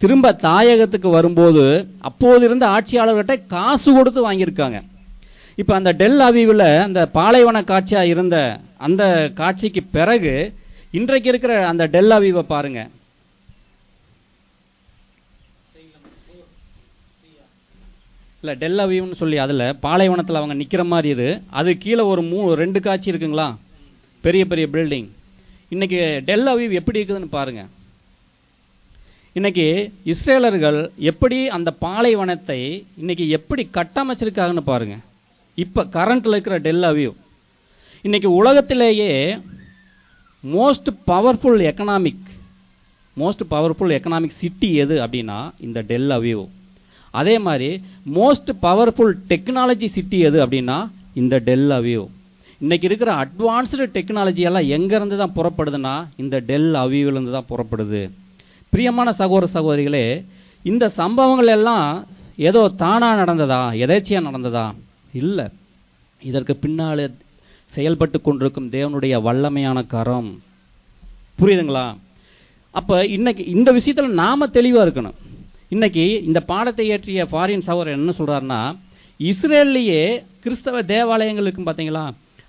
திரும்ப தாயகத்துக்கு வரும்போது அப்போது இருந்த ஆட்சியாளர்கிட்ட காசு கொடுத்து வாங்கியிருக்காங்க. இப்போ அந்த டெல் அவிவில் அந்த பாலைவன காட்சியாக இருந்த அந்த காட்சிக்கு பிறகு இன்றைக்கு இருக்கிற அந்த டெல் அவிவை பாருங்க. இல்லை, டெல் அவிவ்னு சொல்லி அதில் பாலைவனத்தில் அவங்க நிற்கிற மாதிரி அது கீழே ஒரு 2 காட்சி இருக்குங்களா, பெரிய பெரிய பில்டிங். இன்னைக்கு டெல் அவிவ் எப்படி இருக்குதுன்னு பாருங்க. இன்னைக்கு இஸ்ரேலர்கள் எப்படி அந்த பாலைவனத்தை இன்னைக்கு எப்படி கட்டமைச்சிருக்காங்கன்னு பாருங்க. இப்போ கரண்ட்ல இருக்கிற டெல் அவிவ் இன்னைக்கு உலகத்திலேயே மோஸ்ட் பவர்ஃபுல் எக்கனாமிக் சிட்டி எது அப்படின்னா இந்த டெல் அவிவ். அதே மாதிரி மோஸ்ட் பவர்ஃபுல் டெக்னாலஜி சிட்டி எது அப்படின்னா இந்த டெல் அவிவ். இன்னைக்கு இருக்கிற அட்வான்ஸ்டு டெக்னாலஜி எல்லாம் எங்கேருந்து தான் புறப்படுதுன்னா இந்த டெல் அவிவ்லேருந்து தான் புறப்படுது. பிரியமான சகோதர சகோதரிகளே, இந்த சம்பவங்கள் எல்லாம் ஏதோ தானாக நடந்ததா, எதேச்சியாக நடந்ததா? இல்லை. இதற்கு பின்னால் செயல்பட்டு கொண்டிருக்கும் தேவனுடைய வல்லமையான கரம். புரியுதுங்களா? அப்போ இன்னைக்கு இந்த விஷயத்தில் நாம் தெளிவாக இருக்கணும். இன்னைக்கு இந்த பாடத்தை ஏற்றிய ஃபாரின் சகோதரர் என்ன சொல்கிறாருன்னா, இஸ்ரேல்லையே கிறிஸ்தவ தேவாலயங்கள் இருக்கும் பார்த்தீங்களா,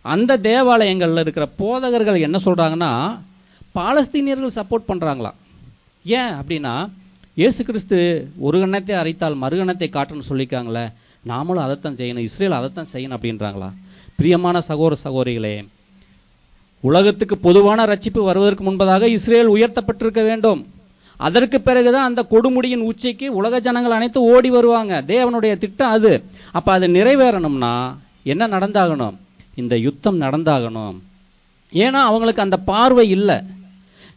அந்த தேவாலயங்களில் இருக்கிற போதகர்கள் என்ன சொல்கிறாங்கன்னா, பாலஸ்தீனியர்கள் சப்போர்ட் பண்ணுறாங்களா. ஏன் அப்படின்னா, இயேசு கிறிஸ்து ஒரு கண்ணத்தை அரைத்தால் மறுகணத்தை காட்டுன்னு சொல்லியிருக்காங்களே, நாமளும் அதைத்தான் செய்யணும், இஸ்ரேல் அதைத்தான் செய்யணும் அப்படின்றாங்களா? பிரியமான சகோதர சகோதரிகளே, உலகத்துக்கு பொதுவான ரட்சிப்பு வருவதற்கு முன்பதாக இஸ்ரேல் உயர்த்தப்பட்டிருக்க வேண்டும். அதற்கு பிறகுதான் அந்த கொடுமுடியின் உச்சிக்கு உலக ஜனங்கள் அனைத்தும் ஓடி வருவாங்க. தேவனுடைய திட்டம் அது. அப்போ அது நிறைவேறணும்னா என்ன நடந்தாகணும்? இந்த யுத்தம் நடந்தாகணும். ஏன்னா அவங்களுக்கு அந்த பார்வை இல்லை.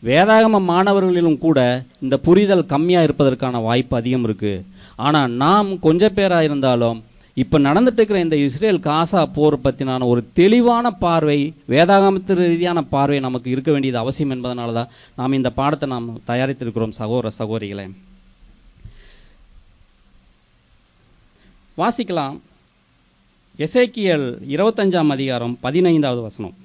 வேதாகம மாணவர்களிலும் கூட இந்த புரிதல் கம்மியாக இருப்பதற்கான வாய்ப்பு அதிகம் இருக்குது. ஆனால் நாம் கொஞ்சம் பேராக இருந்தாலும் இப்போ நடந்துட்டு இருக்கிற இந்த இஸ்ரேல் காசா போர் பற்றினான ஒரு தெளிவான பார்வை, வேதாகமத்து ரீதியான பார்வை நமக்கு இருக்க வேண்டியது அவசியம் என்பதனால தான் நாம் இந்த பாடத்தை நாம் தயாரித்திருக்கிறோம். சகோதர சகோதரிகளே, வாசிக்கலாம். எசேக்கியேல் 25ஆம் அதிகாரம் 15வது வசனம்.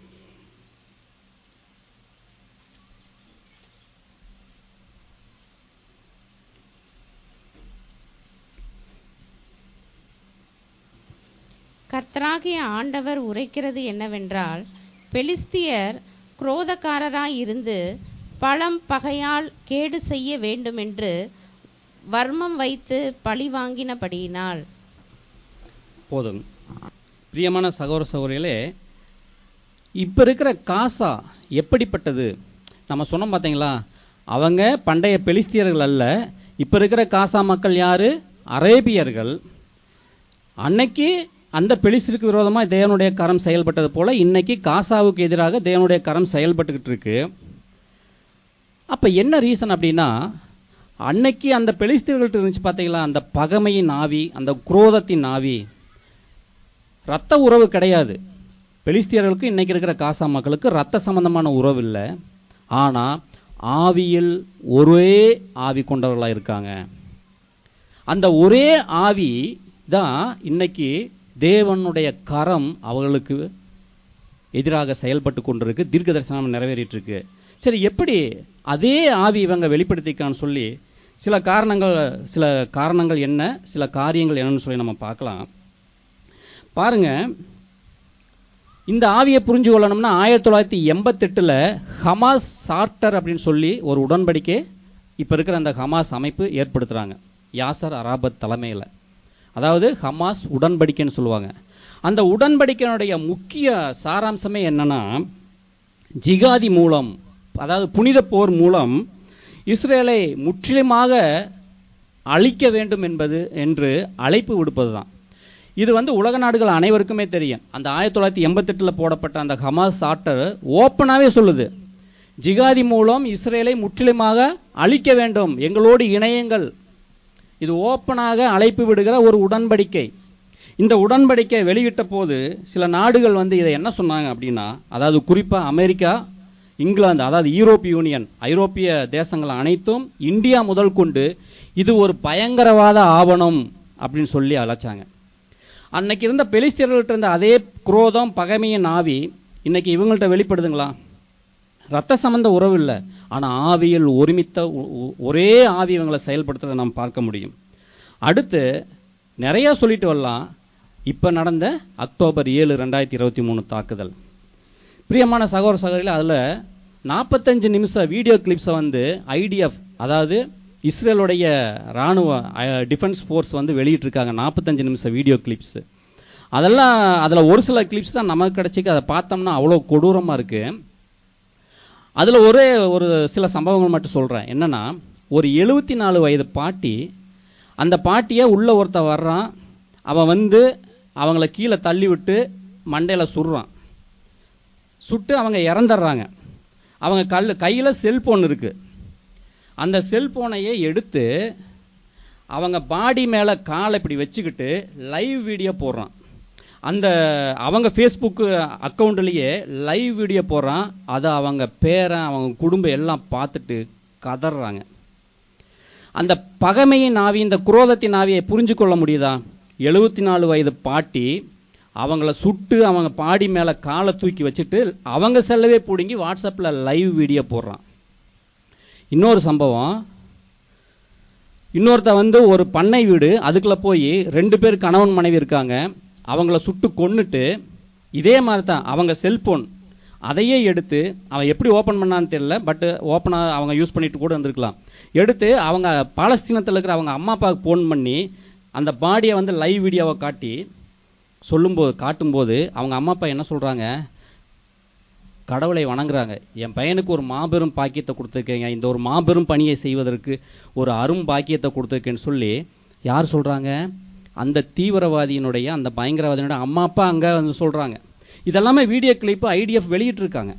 கர்த்தராகிய ஆண்டவர் உரைக்கிறது என்னவென்றால், பெலிஸ்தியர் குரோதக்காரராய் இருந்து பழம் பகையால் கேடு செய்ய வேண்டுமென்று வர்மம் வைத்து பழி வாங்கினபடியினால். போதும். பிரியமான சகோதர சகோதரிகளே, இப்போ இருக்கிற காசா எப்படிப்பட்டது? நம்ம சொன்னோம் பார்த்தீங்களா, அவங்க பண்டைய பெலிஸ்தியர்கள் அல்ல. இப்போ இருக்கிற காசா மக்கள் யாரு? அரேபியர்கள். அன்னைக்கு அந்த பெலிஸ்தருக்கு விரோதமாக தேவனுடைய கரம் செயல்பட்டது போல இன்னைக்கு காசாவுக்கு எதிராக தேவனுடைய கரம் செயல்பட்டுக்கிட்டு இருக்கு. அப்போ என்ன ரீசன் அப்படின்னா, அன்னைக்கு அந்த பெலிஸ்தீனர்கள்ட்ட இருந்துச்சு பார்த்தீங்களா, அந்த பகைமையின் ஆவி, அந்த குரோதத்தின் ஆவி. ரத்த உறவு கிடையாது. பெலிஸ்தியர்களுக்கு இன்னைக்கு இருக்கிற காசா மக்களுக்கு ரத்த சம்பந்தமான உறவு இல்லை. ஆனால் ஆவியில் ஒரே ஆவி கொண்டவர்களாக இருக்காங்க. அந்த ஒரே ஆவி தான் இன்னைக்கு தேவனுடைய கரம் அவர்களுக்கு எதிராக செயல்பட்டு கொண்டிருக்கு, தீர்க்க தரிசனம் நிறைவேறிட்டு இருக்கு. சரி, எப்படி அதே ஆவி இவங்க வெளிப்படுத்திக்கான்னு சொல்லி சில காரணங்கள் என்ன, சில காரியங்கள் என்னன்னு சொல்லி நம்ம பார்க்கலாம். பாருங்க, இந்த ஆவியை புரிஞ்சு கொள்ளணும்னா 1988 ஹமாஸ் சார்ட்டர் அப்படின்னு சொல்லி ஒரு உடன்படிக்கை இப்போ இருக்கிற அந்த ஹமாஸ் அமைப்பு ஏற்படுத்துகிறாங்க, யாசர் அரபாத் தலைமையில். அதாவது ஹமாஸ் உடன்படிக்கைன்னு சொல்லுவாங்க. அந்த உடன்படிக்கையினுடைய முக்கிய சாராம்சமே என்னன்னா, ஜிகாதி மூலம், அதாவது புனித போர் மூலம் இஸ்ரேலை முற்றிலுமாக அழிக்க வேண்டும் என்று அழைப்பு விடுப்பது தான். இது உலக நாடுகள் அனைவருக்குமே தெரியும். அந்த 1988 போடப்பட்ட அந்த ஹமாஸ் சார்ட்டர் ஓப்பனாகவே சொல்லுது, ஜிகாதி மூலம் இஸ்ரேலை முற்றிலுமாக அழிக்க வேண்டும், எங்களோடு இணையுங்கள். இது ஓப்பனாக அழைப்பு விடுகிற ஒரு உடன்படிக்கை. இந்த உடன்படிக்கை வெளியிட்ட போது சில நாடுகள் இதை என்ன சொன்னாங்க அப்படின்னா, அதாவது குறிப்பாக அமெரிக்கா, இங்கிலாந்து, அதாவது யூரோப்பிய யூனியன், ஐரோப்பிய தேசங்கள் அனைத்தும் இந்தியா முதல் கொண்டு இது ஒரு பயங்கரவாத ஆவணம் அப்படின்னு சொல்லி அழைச்சாங்க. அன்னைக்கு இருந்த பெலிஸ்தியர்கள்ட்ட இருந்த அதே குரோதம், பகைமையின் ஆவி இன்னைக்கு இவங்கள்ட்ட வெளிப்படுதுங்களா? ரத்த சம்பந்த உறவு இல்லை, ஆனால் ஆவியில் ஒருமித்த ஒரே ஆவி இவங்களை செயல்படுத்துறதை நாம் பார்க்க முடியும். அடுத்து நிறையா சொல்லிட்டு வரலாம். இப்போ நடந்த அக்டோபர் 7, 2023 தாக்குதல், பிரியமான சகோதர சகோதரிகள், அதில் 45 நிமிஷ வீடியோ கிளிப்ஸை ஐடிஎஃப், அதாவது இஸ்ரேலுடைய இராணுவ டிஃபென்ஸ் ஃபோர்ஸ் வெளியிட்டிருக்காங்க. 45 நிமிஷ வீடியோ கிளிப்ஸு. அதெல்லாம் அதில் ஒரு சில கிளிப்ஸ் தான் நமக்கு கிடச்சிக்கு. அதை பார்த்தோம்னா அவ்வளோ கொடூரமாக இருக்குது. அதில் ஒரு சில சம்பவங்கள் மட்டும் சொல்கிறேன். என்னென்னா, ஒரு 74 வயது பாட்டி, அந்த பாட்டியை உள்ள ஒருத்தன் வர்றான், அவன் அவங்கள கீழே தள்ளி விட்டு மண்டையில் சுடுறான். சுட்டு அவங்க இறந்துடுறாங்க. அவங்க கையில் செல்ஃபோன் இருக்குது. அந்த செல்ஃபோனையே எடுத்து அவங்க பாடி மேலே காலை இப்படி வச்சுக்கிட்டு லைவ் வீடியோ போடுறான். அவங்க ஃபேஸ்புக்கு அக்கௌண்ட்லேயே லைவ் வீடியோ போடுறான். அதை அவங்க பேரன், அவங்க குடும்பம் எல்லாம் பார்த்துட்டு கதறாங்க. அந்த பகைமையின் ஆவி, இந்த குரோதத்தின் ஆவியை புரிஞ்சு கொள்ள முடியுதா? 74 வயது பாட்டி அவங்கள சுட்டு அவங்க பாடி மேலே காலை தூக்கி வச்சுட்டு அவங்க செல்லவே பிடுங்கி வாட்ஸ்அப்பில் லைவ் வீடியோ போடுறான். இன்னொரு சம்பவம், இன்னொருத்த ஒரு பண்ணை வீடு, அதுக்குள்ளே போய் 2 பேர் கணவன் மனைவி இருக்காங்க, அவங்கள சுட்டு கொன்னுட்டு இதே மாதிரி தான் அவங்க செல்ஃபோன் அதையே எடுத்து, அவன் எப்படி ஓப்பன் பண்ணான்னு தெரியல, பட் ஓப்பனாக அவங்க யூஸ் பண்ணிட்டு கூட இருந்திருக்கலாம், எடுத்து அவங்க பாலஸ்தீனத்தில் இருக்கிற அவங்க அம்மா அப்பாவுக்கு ஃபோன் பண்ணி அந்த பாடியை லைவ் வீடியோவை காட்டும்போது அவங்க அம்மா அப்பா என்ன சொல்கிறாங்க? கடவுளை வணங்குறாங்க. என் பையனுக்கு ஒரு மாபெரும் பாக்கியத்தை கொடுத்துருக்கீங்க, இந்த ஒரு மாபெரும் பணியை செய்வதற்கு ஒரு அரும் பாக்கியத்தை கொடுத்துருக்கேன்னு சொல்லி யார் சொல்கிறாங்க? அந்த தீவிரவாதியினுடைய, அந்த பயங்கரவாதியினுடைய அம்மா அப்பா அங்கே சொல்கிறாங்க. இதெல்லாமே வீடியோ கிளிப்பு ஐடிஎஃப் வெளியிட்டிருக்காங்க.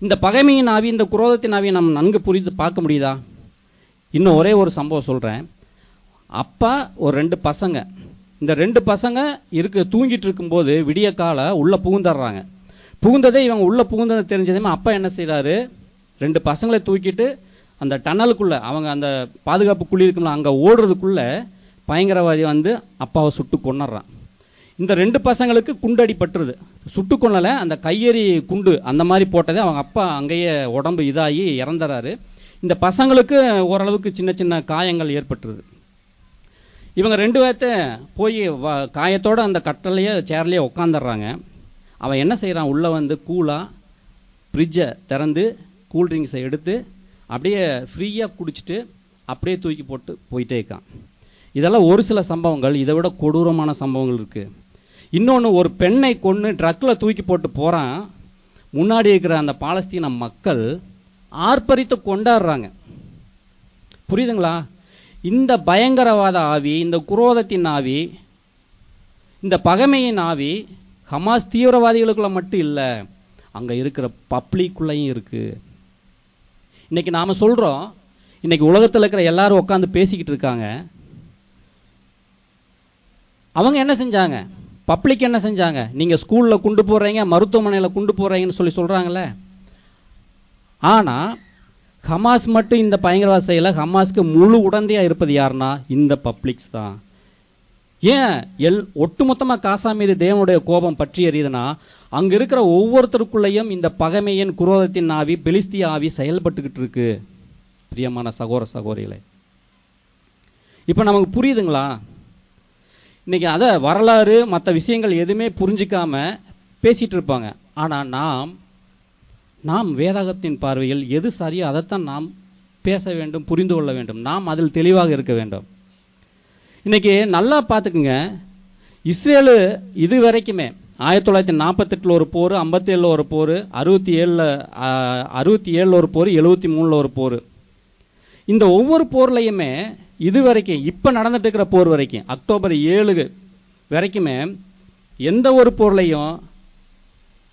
இந்த பகைமையின் ஆவி, இந்த குரோதத்தின் ஆவியை நம்ம நன்கு புரிந்து பார்க்க முடியுதா? இன்னும் ஒரே ஒரு சம்பவம் சொல்கிறேன். அப்பா ஒரு 2 பசங்க, இந்த 2 பசங்க தூங்கிட்டு இருக்கும்போது விடிய காலை உள்ளே புகுந்துடுறாங்க. புகுந்ததே இவங்க உள்ளே புகுந்ததை தெரிஞ்சதுமே அப்பா என்ன செய்கிறாரு, 2 பசங்களை தூக்கிட்டு அந்த டனலுக்குள்ளே, அவங்க அந்த பாதுகாப்பு குழி இருக்கும்ல, அங்கே ஓடுறதுக்குள்ளே பயங்கரவாதி அப்பாவை சுட்டு கொன்னுறான். இந்த 2 பசங்களுக்கு குண்டடி பட்டுருது. சுட்டு கொன்னலை, அந்த கையெறி குண்டு அந்த மாதிரி போட்டதே அவங்க அப்பா அங்கேயே உடம்பு இதாகி இறந்துறாரு. இந்த பசங்களுக்கு ஓரளவுக்கு சின்ன சின்ன காயங்கள் ஏற்பட்டுருது. இவங்க 2 பேர்த்த போய் காயத்தோடு அந்த கட்டலையே சேர்லேயே உட்காந்துடுறாங்க. அவன் என்ன செய்கிறான், உள்ளே கூலாக ஃப்ரிட்ஜை திறந்து கூல்ட்ரிங்க்ஸை எடுத்து அப்படியே ஃப்ரீயாக குடிச்சிட்டு அப்படியே தூக்கி போட்டு போயிட்டே இருக்கான். இதெல்லாம் ஒரு சில சம்பவங்கள். இதை விட கொடூரமான சம்பவங்கள் இருக்குது. இன்னொன்று, ஒரு பெண்ணை கொன்று ட்ரக்கில் தூக்கி போட்டு போகிறான். முன்னாடி இருக்கிற அந்த பாலஸ்தீன மக்கள் ஆர்ப்பரித்து கொண்டாடுறாங்க. புரியுதுங்களா? இந்த பயங்கரவாத ஆவி, இந்த குரோதத்தின் ஆவி, இந்த பகைமையின் ஆவி ஹமாஸ் தீவிரவாதிகளுக்குள்ள மட்டும் இல்லை, அங்கே இருக்கிற பப்ளிக்குள்ளேயும் இருக்குது. இன்றைக்கி நாம் சொல்கிறோம், இன்னைக்கு உலகத்தில் இருக்கிற எல்லாரும் உட்காந்து பேசிக்கிட்டு இருக்காங்க. அவங்க என்ன செஞ்சாங்க? பப்ளிக் என்ன செஞ்சாங்க? நீங்கள் ஸ்கூலில் கொண்டு போகிறீங்க, மருத்துவமனையில் கொண்டு போகிறீங்கன்னு சொல்கிறாங்களே. ஆனால் ஹமாஸ் மட்டும் இந்த பயங்கரவாத செயலை ஹமாஸ்க்கு முழு உடந்தையாக இருப்பது யாருன்னா இந்த பப்ளிக்ஸ் தான். ஏன் ஒட்டுமொத்தமாக காசா மீது தேவனுடைய கோபம் பற்றி எறியுதுன்னா, அங்கே இருக்கிற ஒவ்வொருத்தருக்குள்ளேயும் இந்த பகைமையின் குரோதத்தின் ஆவி, பெலிஸ்திய ஆவி செயல்பட்டுக்கிட்டு இருக்கு. பிரியமான சகோதர சகோதரிகளே, இப்போ நமக்கு புரியுதுங்களா? இன்னைக்கு அதை வரலாறு மற்ற விஷயங்கள் எதுவுமே புரிஞ்சிக்காம பேசிட்டு இருப்பாங்க. ஆனால் நாம் வேதாகத்தின் பார்வையில் எது சரியோ அதைத்தான் நாம் பேச வேண்டும், புரிந்து கொள்ள வேண்டும். நாம் அதில் தெளிவாக இருக்க வேண்டும். இன்னைக்கு நல்லா பார்த்துக்குங்க, இஸ்ரேலு இது வரைக்குமே 1948 ஒரு போர், 57 ஒரு போர், 67 ஒரு போர், 73 ஒரு போர். இந்த ஒவ்வொரு போர்லையுமே இது வரைக்கும் இப்போ நடந்துட்டு இருக்கிற போர் வரைக்கும் அக்டோபர் 7 வரைக்குமே எந்த ஒரு போர்லையும்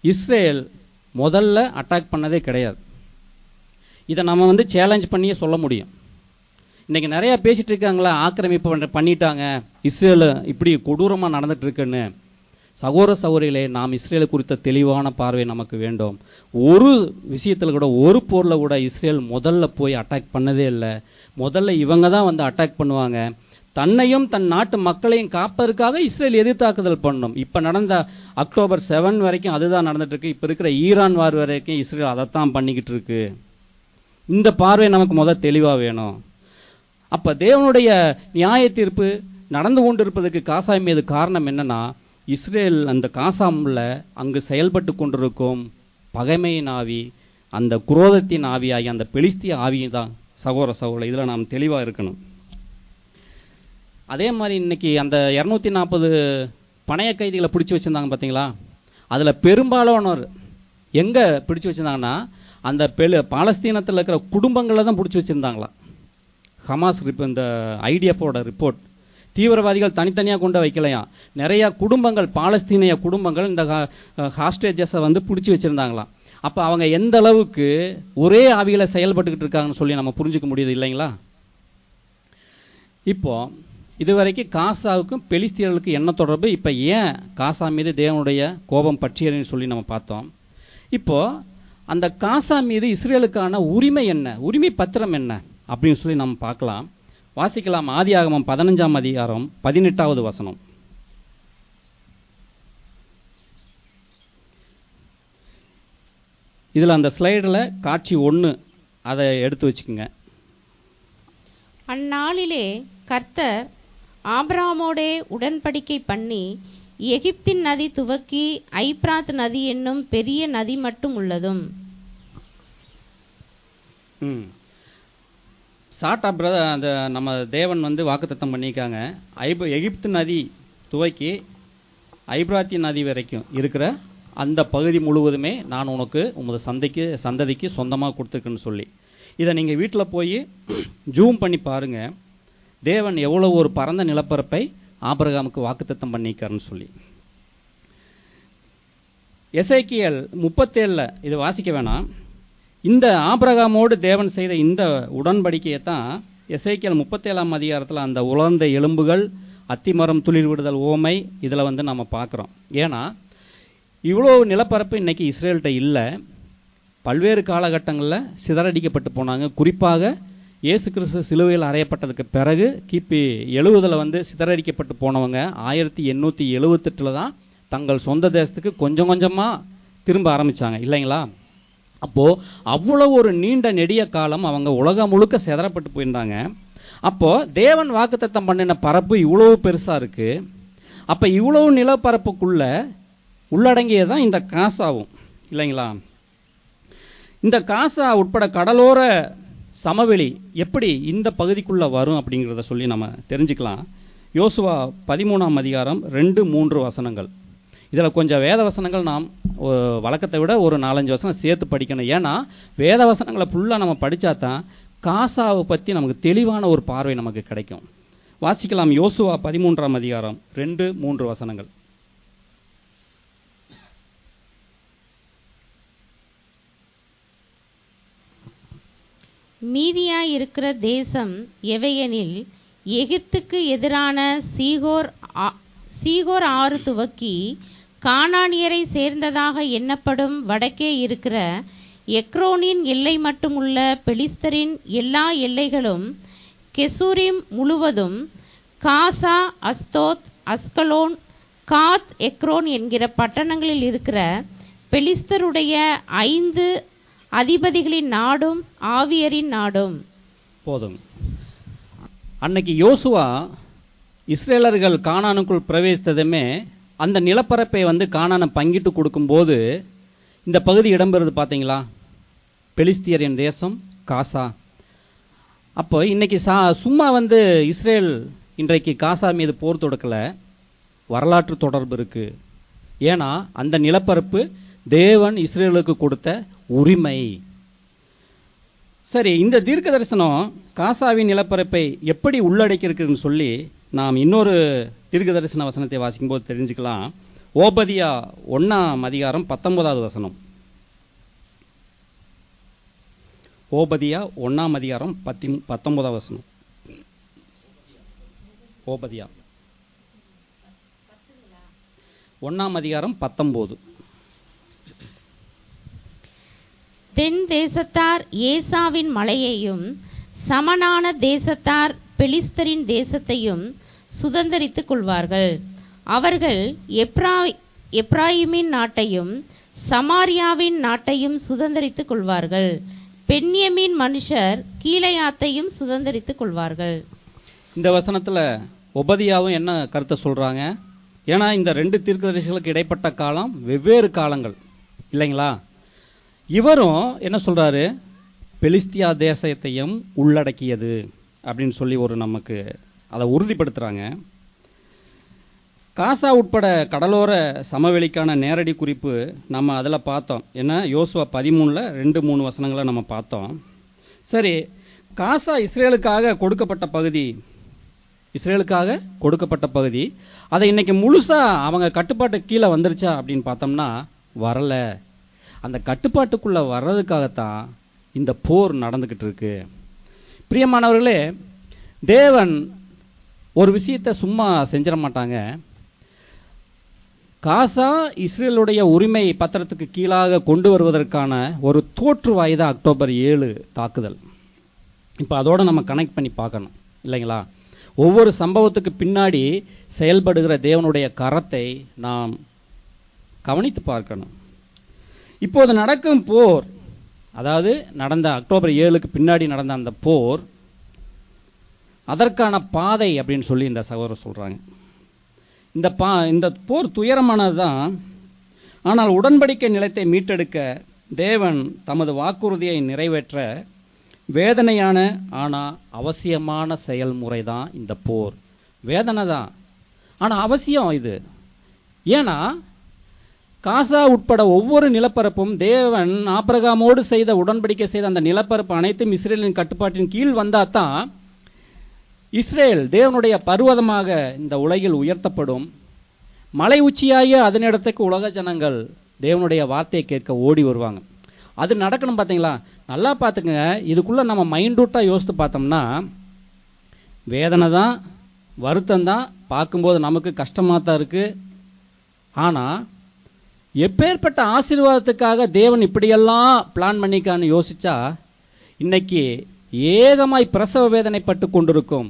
இஸ்ரேல் முதல்ல அட்டாக் பண்ணதே கிடையாது. இதை நம்ம சேலஞ்ச் பண்ணியே சொல்ல முடியும். இன்றைக்கி நிறையா பேசிகிட்டு இருக்காங்களா, ஆக்கிரமிப்பு பண்ணிட்டாங்க, இஸ்ரேல் இப்படி கொடூரமாக நடந்துட்டு இருக்குன்னு. சகோதர சகோதரிகளே, நாம் இஸ்ரேலை குறித்த தெளிவான பார்வை நமக்கு வேண்டும். ஒரு விஷயத்தில் கூட, ஒரு போரில் கூட இஸ்ரேல் முதல்ல போய் அட்டாக் பண்ணதே இல்லை. முதல்ல இவங்க தான் அட்டாக் பண்ணுவாங்க. தன்னையும் தன் நாட்டு மக்களையும் காப்பதற்காக இஸ்ரேல் எதிர்த்தாக்குதல் பண்ணும். இப்போ நடந்த அக்டோபர் 7 வரைக்கும் அதுதான் நடந்துட்டு இருக்கு. இப்போ இருக்கிற ஈரான் வார் வரைக்கும் இஸ்ரேல் அதைத்தான் பண்ணிக்கிட்டு இருக்கு. இந்த பார்வை நமக்கு தெளிவாக வேணும். அப்போ தேவனுடைய நியாய தீர்ப்பு நடந்து கொண்டிருப்பதற்கு காசா மீது காரணம் என்னன்னா, இஸ்ரேல் அந்த காசாமில் அங்கு செயல்பட்டு கொண்டிருக்கும் பகைமையின் ஆவி, அந்த குரோதத்தின் ஆவியாகி அந்த பெலிஸ்திய ஆவியை தான் சகோதர சகோதரி. இதில் நாம் தெளிவாக இருக்கணும். அதே மாதிரி இன்னைக்கு அந்த 240 பணைய கைதிகளை பிடிச்சி வச்சுருந்தாங்க பார்த்தீங்களா? அதில் பெரும்பாலானோர் எங்கே பிடிச்சி வச்சுருந்தாங்கன்னா, அந்த பாலஸ்தீனத்தில் இருக்கிற குடும்பங்களை தான் பிடிச்சி வச்சுருந்தாங்களா. ஹமாஸ் இந்த ஐடிஎஃப்போட ரிப்போர்ட், தீவிரவாதிகள் தனித்தனியாக கொண்டு வைக்கலையாம், நிறையா குடும்பங்கள், பாலஸ்தீனிய குடும்பங்கள் இந்த ஹாஸ்டேஜஸை பிடிச்சி வச்சுருந்தாங்களாம். அப்போ அவங்க எந்த அளவுக்கு ஒரே ஆவிகளை செயல்பட்டுக்கிட்டு இருக்காங்கன்னு சொல்லி நம்ம புரிஞ்சுக்க முடியுது இல்லைங்களா? இப்போது இதுவரைக்கும் காசாவுக்கும் பெலிஸ்தியர்களுக்கும் என்ன தொடர்பு, இப்போ ஏன் காசா மீது தேவனுடைய கோபம் பற்றியதுன்னு சொல்லி நம்ம பார்த்தோம். இப்போது அந்த காசா மீது இஸ்ரேலுக்கான உரிமை என்ன, உரிமை பத்திரம் என்ன அப்படின்னு சொல்லி நம்ம பார்க்கலாம். வாசிக்கலாம். ஆதியாகமம் 15ஆம் அதிகாரம் 18வது வசனம். இதில் அந்த ஸ்லைடில் காட்சி 1 அதை எடுத்து வச்சுக்கோங்க. அந்நாளிலே கர்த்தர் ஆபிரகாமோடே உடன்படிக்கை பண்ணி, எகிப்தின் நதி துவக்கி ஐப்ராத் நதி என்னும் பெரிய நதி மட்டும் உள்ளதும். ஷார்ட்டா பிரதர், அந்த நம்ம தேவன் வாக்குத்தத்தம் பண்ணியிருக்காங்க. எகிப்து நதி துவக்கி ஐப்ராத்தி நதி வரைக்கும் இருக்கிற அந்த பகுதி முழுவதுமே நான் உனக்கு உமது சந்ததிக்கு சொந்தமாக கொடுத்துருக்குன்னு சொல்லி. இதை நீங்கள் வீட்டில் போய் ஜூம் பண்ணி பாருங்கள், தேவன் எவ்வளோ ஒரு பரந்த நிலப்பரப்பை ஆபிரகாமுக்கு வாக்குத்தத்தம் பண்ணியிருக்காருன்னு சொல்லி. எசேக்கியேல் 37 இது வாசிக்க வேணாம். இந்த ஆபிரகாமோடு தேவன் செய்த இந்த உடன்படிக்கையை தான் எசேக்கியேல் 37ஆம் அதிகாரத்தில் அந்த உலர்ந்த எலும்புகள், அத்திமரம் துளிர் விடுதல் ஓமை இதில் நம்ம பார்க்குறோம். ஏன்னா இவ்வளோ நிலப்பரப்பு இன்றைக்கி இஸ்ரேல்கிட்ட இல்லை. பல்வேறு காலகட்டங்களில் சிதறடிக்கப்பட்டு போனாங்க. குறிப்பாக இயேசு கிறிஸ்து சிலுவையில் அறையப்பட்டதுக்கு பிறகு கிபி 70 சிதறடிக்கப்பட்டு போனவங்க 1878 தான் தங்கள் சொந்த தேசத்துக்கு கொஞ்சம் கொஞ்சமாக திரும்ப ஆரம்பித்தாங்க இல்லைங்களா? அப்போது அவ்வளோ ஒரு நீண்ட நெடிய காலம் அவங்க உலகம் முழுக்க சிதறப்பட்டு போயிருந்தாங்க. அப்போது தேவன் வாக்குத்தத்தம் பண்ணின பரப்பு இவ்வளோ பெருசாக இருக்குது. அப்போ இவ்வளோ நிலப்பரப்புக்குள்ளே உள்ளடங்கியதான் இந்த காசாவும் இல்லைங்களா? இந்த காசா உட்பட கடலோர சமவெளி எப்படி இந்த பகுதிக்குள்ளே வரும் அப்படிங்கிறத சொல்லி நம்ம தெரிஞ்சுக்கலாம். யோசுவா 13ஆம் அதிகாரம் 2-3 வசனங்கள். இதில் கொஞ்சம் வேத வசனங்கள் நாம் வழக்கத்தை விட ஒரு 4-5 வசனம் சேர்த்து படிக்கணும். ஏன்னா வேத வசனங்களை ஃபுல்லாக நம்ம படித்தா தான் காசாவை பற்றி நமக்கு தெளிவான ஒரு பார்வை நமக்கு கிடைக்கும். வாசிக்கலாம். யோசுவா 13ஆம் அதிகாரம் 2-3 வசனங்கள். மீதியாயிருக்கிற தேசம் எவையெனில், எகிப்துக்கு எதிரான சீகோர் ஆறு துவக்கி கானானியரை சேர்ந்ததாக எண்ணப்படும் வடக்கே இருக்கிற எக்ரோனின் எல்லை மட்டுமுள்ள பெலிஸ்தரின் எல்லா எல்லைகளும், கெசூரிம் முழுவதும், காசா, அஸ்தோத், அஸ்கலோன், காத், எக்ரோன் என்கிற பட்டணங்களில் இருக்கிற பெலிஸ்தருடைய 5 அதிபதிகளின் நாடும் ஆவியரின் நாடும். போதும். அன்னைக்கு யோசுவா இஸ்ரேலர்கள் கானானுக்குள் பிரவேசித்ததுமே அந்த நிலப்பரப்பை கானானை பங்கிட்டு கொடுக்கும்போது இந்த பகுதி இடம்பெறுது பார்த்தீங்களா? பெலிஸ்தியரின் தேசம் காசா. அப்போ இன்னைக்கு சும்மா இஸ்ரேல் இன்றைக்கு காசா மீது போர் தொடுக்கல, வரலாற்று தொடர்பு இருக்கு. ஏன்னா அந்த நிலப்பரப்பு தேவன் இஸ்ரேலுக்கு கொடுத்த உரிமை. சரி, இந்த தீர்க்க தரிசனம் காசாவின் நிலப்பரப்பை எப்படி உள்ளடக்கியிருக்குன்னு சொல்லி நாம் இன்னொரு தீர்க்க தரிசன வசனத்தை வாசிக்கும் போது தெரிஞ்சுக்கலாம். ஓபதியா 1ஆம் அதிகாரம் 19வது வசனம். ஓபதியா 1ஆம் அதிகாரம் 19வது வசனம். ஓபதியா 1ஆம் அதிகாரம் 19. தென் தேசத்தார் ஏசாவின் மலையையும் சமனான தேசத்தார் பெலிஸ்தரின் தேசத்தையும் சுதந்தரித்துக் கொள்வார்கள். அவர்கள் எப்ராயிமின் நாட்டையும் சமாரியாவின் நாட்டையும் சுதந்தரித்துக் கொள்வார்கள். பென்யமீன் மனுஷர் கீலேயாத்தையும் சுதந்தரித்துக் கொள்வார்கள். இந்த வசனத்துல ஒபதியாவும் என்ன கருத்தை சொல்றாங்க? ஏன்னா இந்த 2 தீர்க்கதரிசிகளுக்கு இடைப்பட்ட காலம் வெவ்வேறு காலங்கள் இல்லைங்களா? இவரும் என்ன சொல்றாரு? பெலிஸ்தியா தேசத்தையும் உள்ளடக்கியது அப்படின்னு சொல்லி நமக்கு அதை உறுதிப்படுத்துறாங்க. காசா உட்பட கடலோர சமவெளிக்கான நேரடி குறிப்பு நம்ம அதில் பார்த்தோம். ஏன்னா யோசுவா 13ல் 2-3 வசனங்களை நம்ம பார்த்தோம். சரி, காசா இஸ்ரேலுக்காக கொடுக்கப்பட்ட பகுதி அதை இன்னைக்கு முழுசா அவங்க கட்டுப்பாட்டு கீழே வந்துருச்சா அப்படின்னு பார்த்தோம்னா வரல. அந்த கட்டுப்பாட்டுக்குள்ள வர்றதுக்காகத்தான் இந்த போர் நடந்துகிட்டு இருக்கு. பிரியமானவர்களே, தேவன் ஒரு விஷயத்தை சும்மா செஞ்சிட மாட்டாங்க. காசா இஸ்ரேலுடைய உரிமை பத்திரத்துக்கு கீழாக கொண்டு வருவதற்கான ஒரு தோற்றுவாய் தான் அக்டோபர் 7 தாக்குதல். இப்போ அதோட நம்ம கனெக்ட் பண்ணி பார்க்கணும் இல்லைங்களா? ஒவ்வொரு சம்பவத்துக்கு பின்னாடி செயல்படுகிற தேவனுடைய கரத்தை நாம் கவனித்து பார்க்கணும். இப்போது நடக்கும் போர், அதாவது நடந்த அக்டோபர் 7க்கு பின்னாடி நடந்த அந்த போர், அதற்கான பாதை அப்படின்னு சொல்லி இந்த சகோதரர் சொல்றாங்க. இந்த போர் துயரமானது தான். ஆனால் உடன்படிக்கை நிலத்தை மீட்டெடுக்க தேவன் தமது வாக்குறுதியை நிறைவேற்ற வேதனையான ஆனால் அவசியமான செயல்முறை தான் இந்த போர். வேதனை தான், ஆனால் அவசியம் இது. ஏன்னா காசா உட்பட ஒவ்வொரு நிலப்பரப்பும் தேவன் ஆபிரகாமோடு செய்த உடன்படிக்கை செய்த அந்த நிலப்பரப்பு அனைத்தும் இஸ்ரேலின் கட்டுப்பாட்டின் கீழ் வந்தாதான் இஸ்ரேல் தேவனுடைய பர்வதமாக இந்த உலகில் உயர்த்தப்படும். மலை உச்சியாகிய அதனிடத்துக்கு உலக ஜனங்கள் தேவனுடைய வார்த்தையை கேட்க ஓடி வருவாங்க. அது நடக்கணும். பார்த்தீங்களா? நல்லா பார்த்துங்க. இதுக்குள்ள நம்ம மைண்டூட்டாக யோசித்து பார்த்தோம்னா வேதனை தான், வருத்தம் தான், பார்க்கும்போது நமக்கு கஷ்டமாக தான் இருக்கு. ஆனால் எப்பேற்பட்ட ஆசீர்வாதத்துக்காக தேவன் இப்படியெல்லாம் பிளான் பண்ணிக்கான்னு யோசிச்சா, இன்னைக்கு ஏகமாய் பிரசவ வேதனைப்பட்டு கொண்டிருக்கும்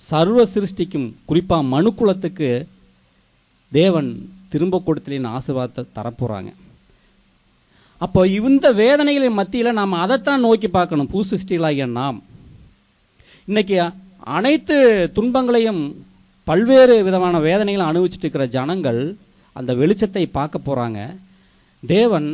சர்வ சிருஷ்டிக்கும், குறிப்பாக மனுக்குலத்துக்கு தேவன் திரும்ப கொடுத்தலின் ஆசீர்வாதத்தை தரப்போறாங்க. அப்போ இந்த வேதனைகளின் மத்தியில் நாம் அதைத்தான் நோக்கி பார்க்கணும். பூ சிருஷ்டிகளாகிய நாம் இன்னைக்கு அனைத்து துன்பங்களையும் பல்வேறு விதமான வேதனைகளை அனுபவிச்சுட்டு இருக்கிற ஜனங்கள் அந்த வெளிச்சத்தை பார்க்க போறாங்க. தேவன்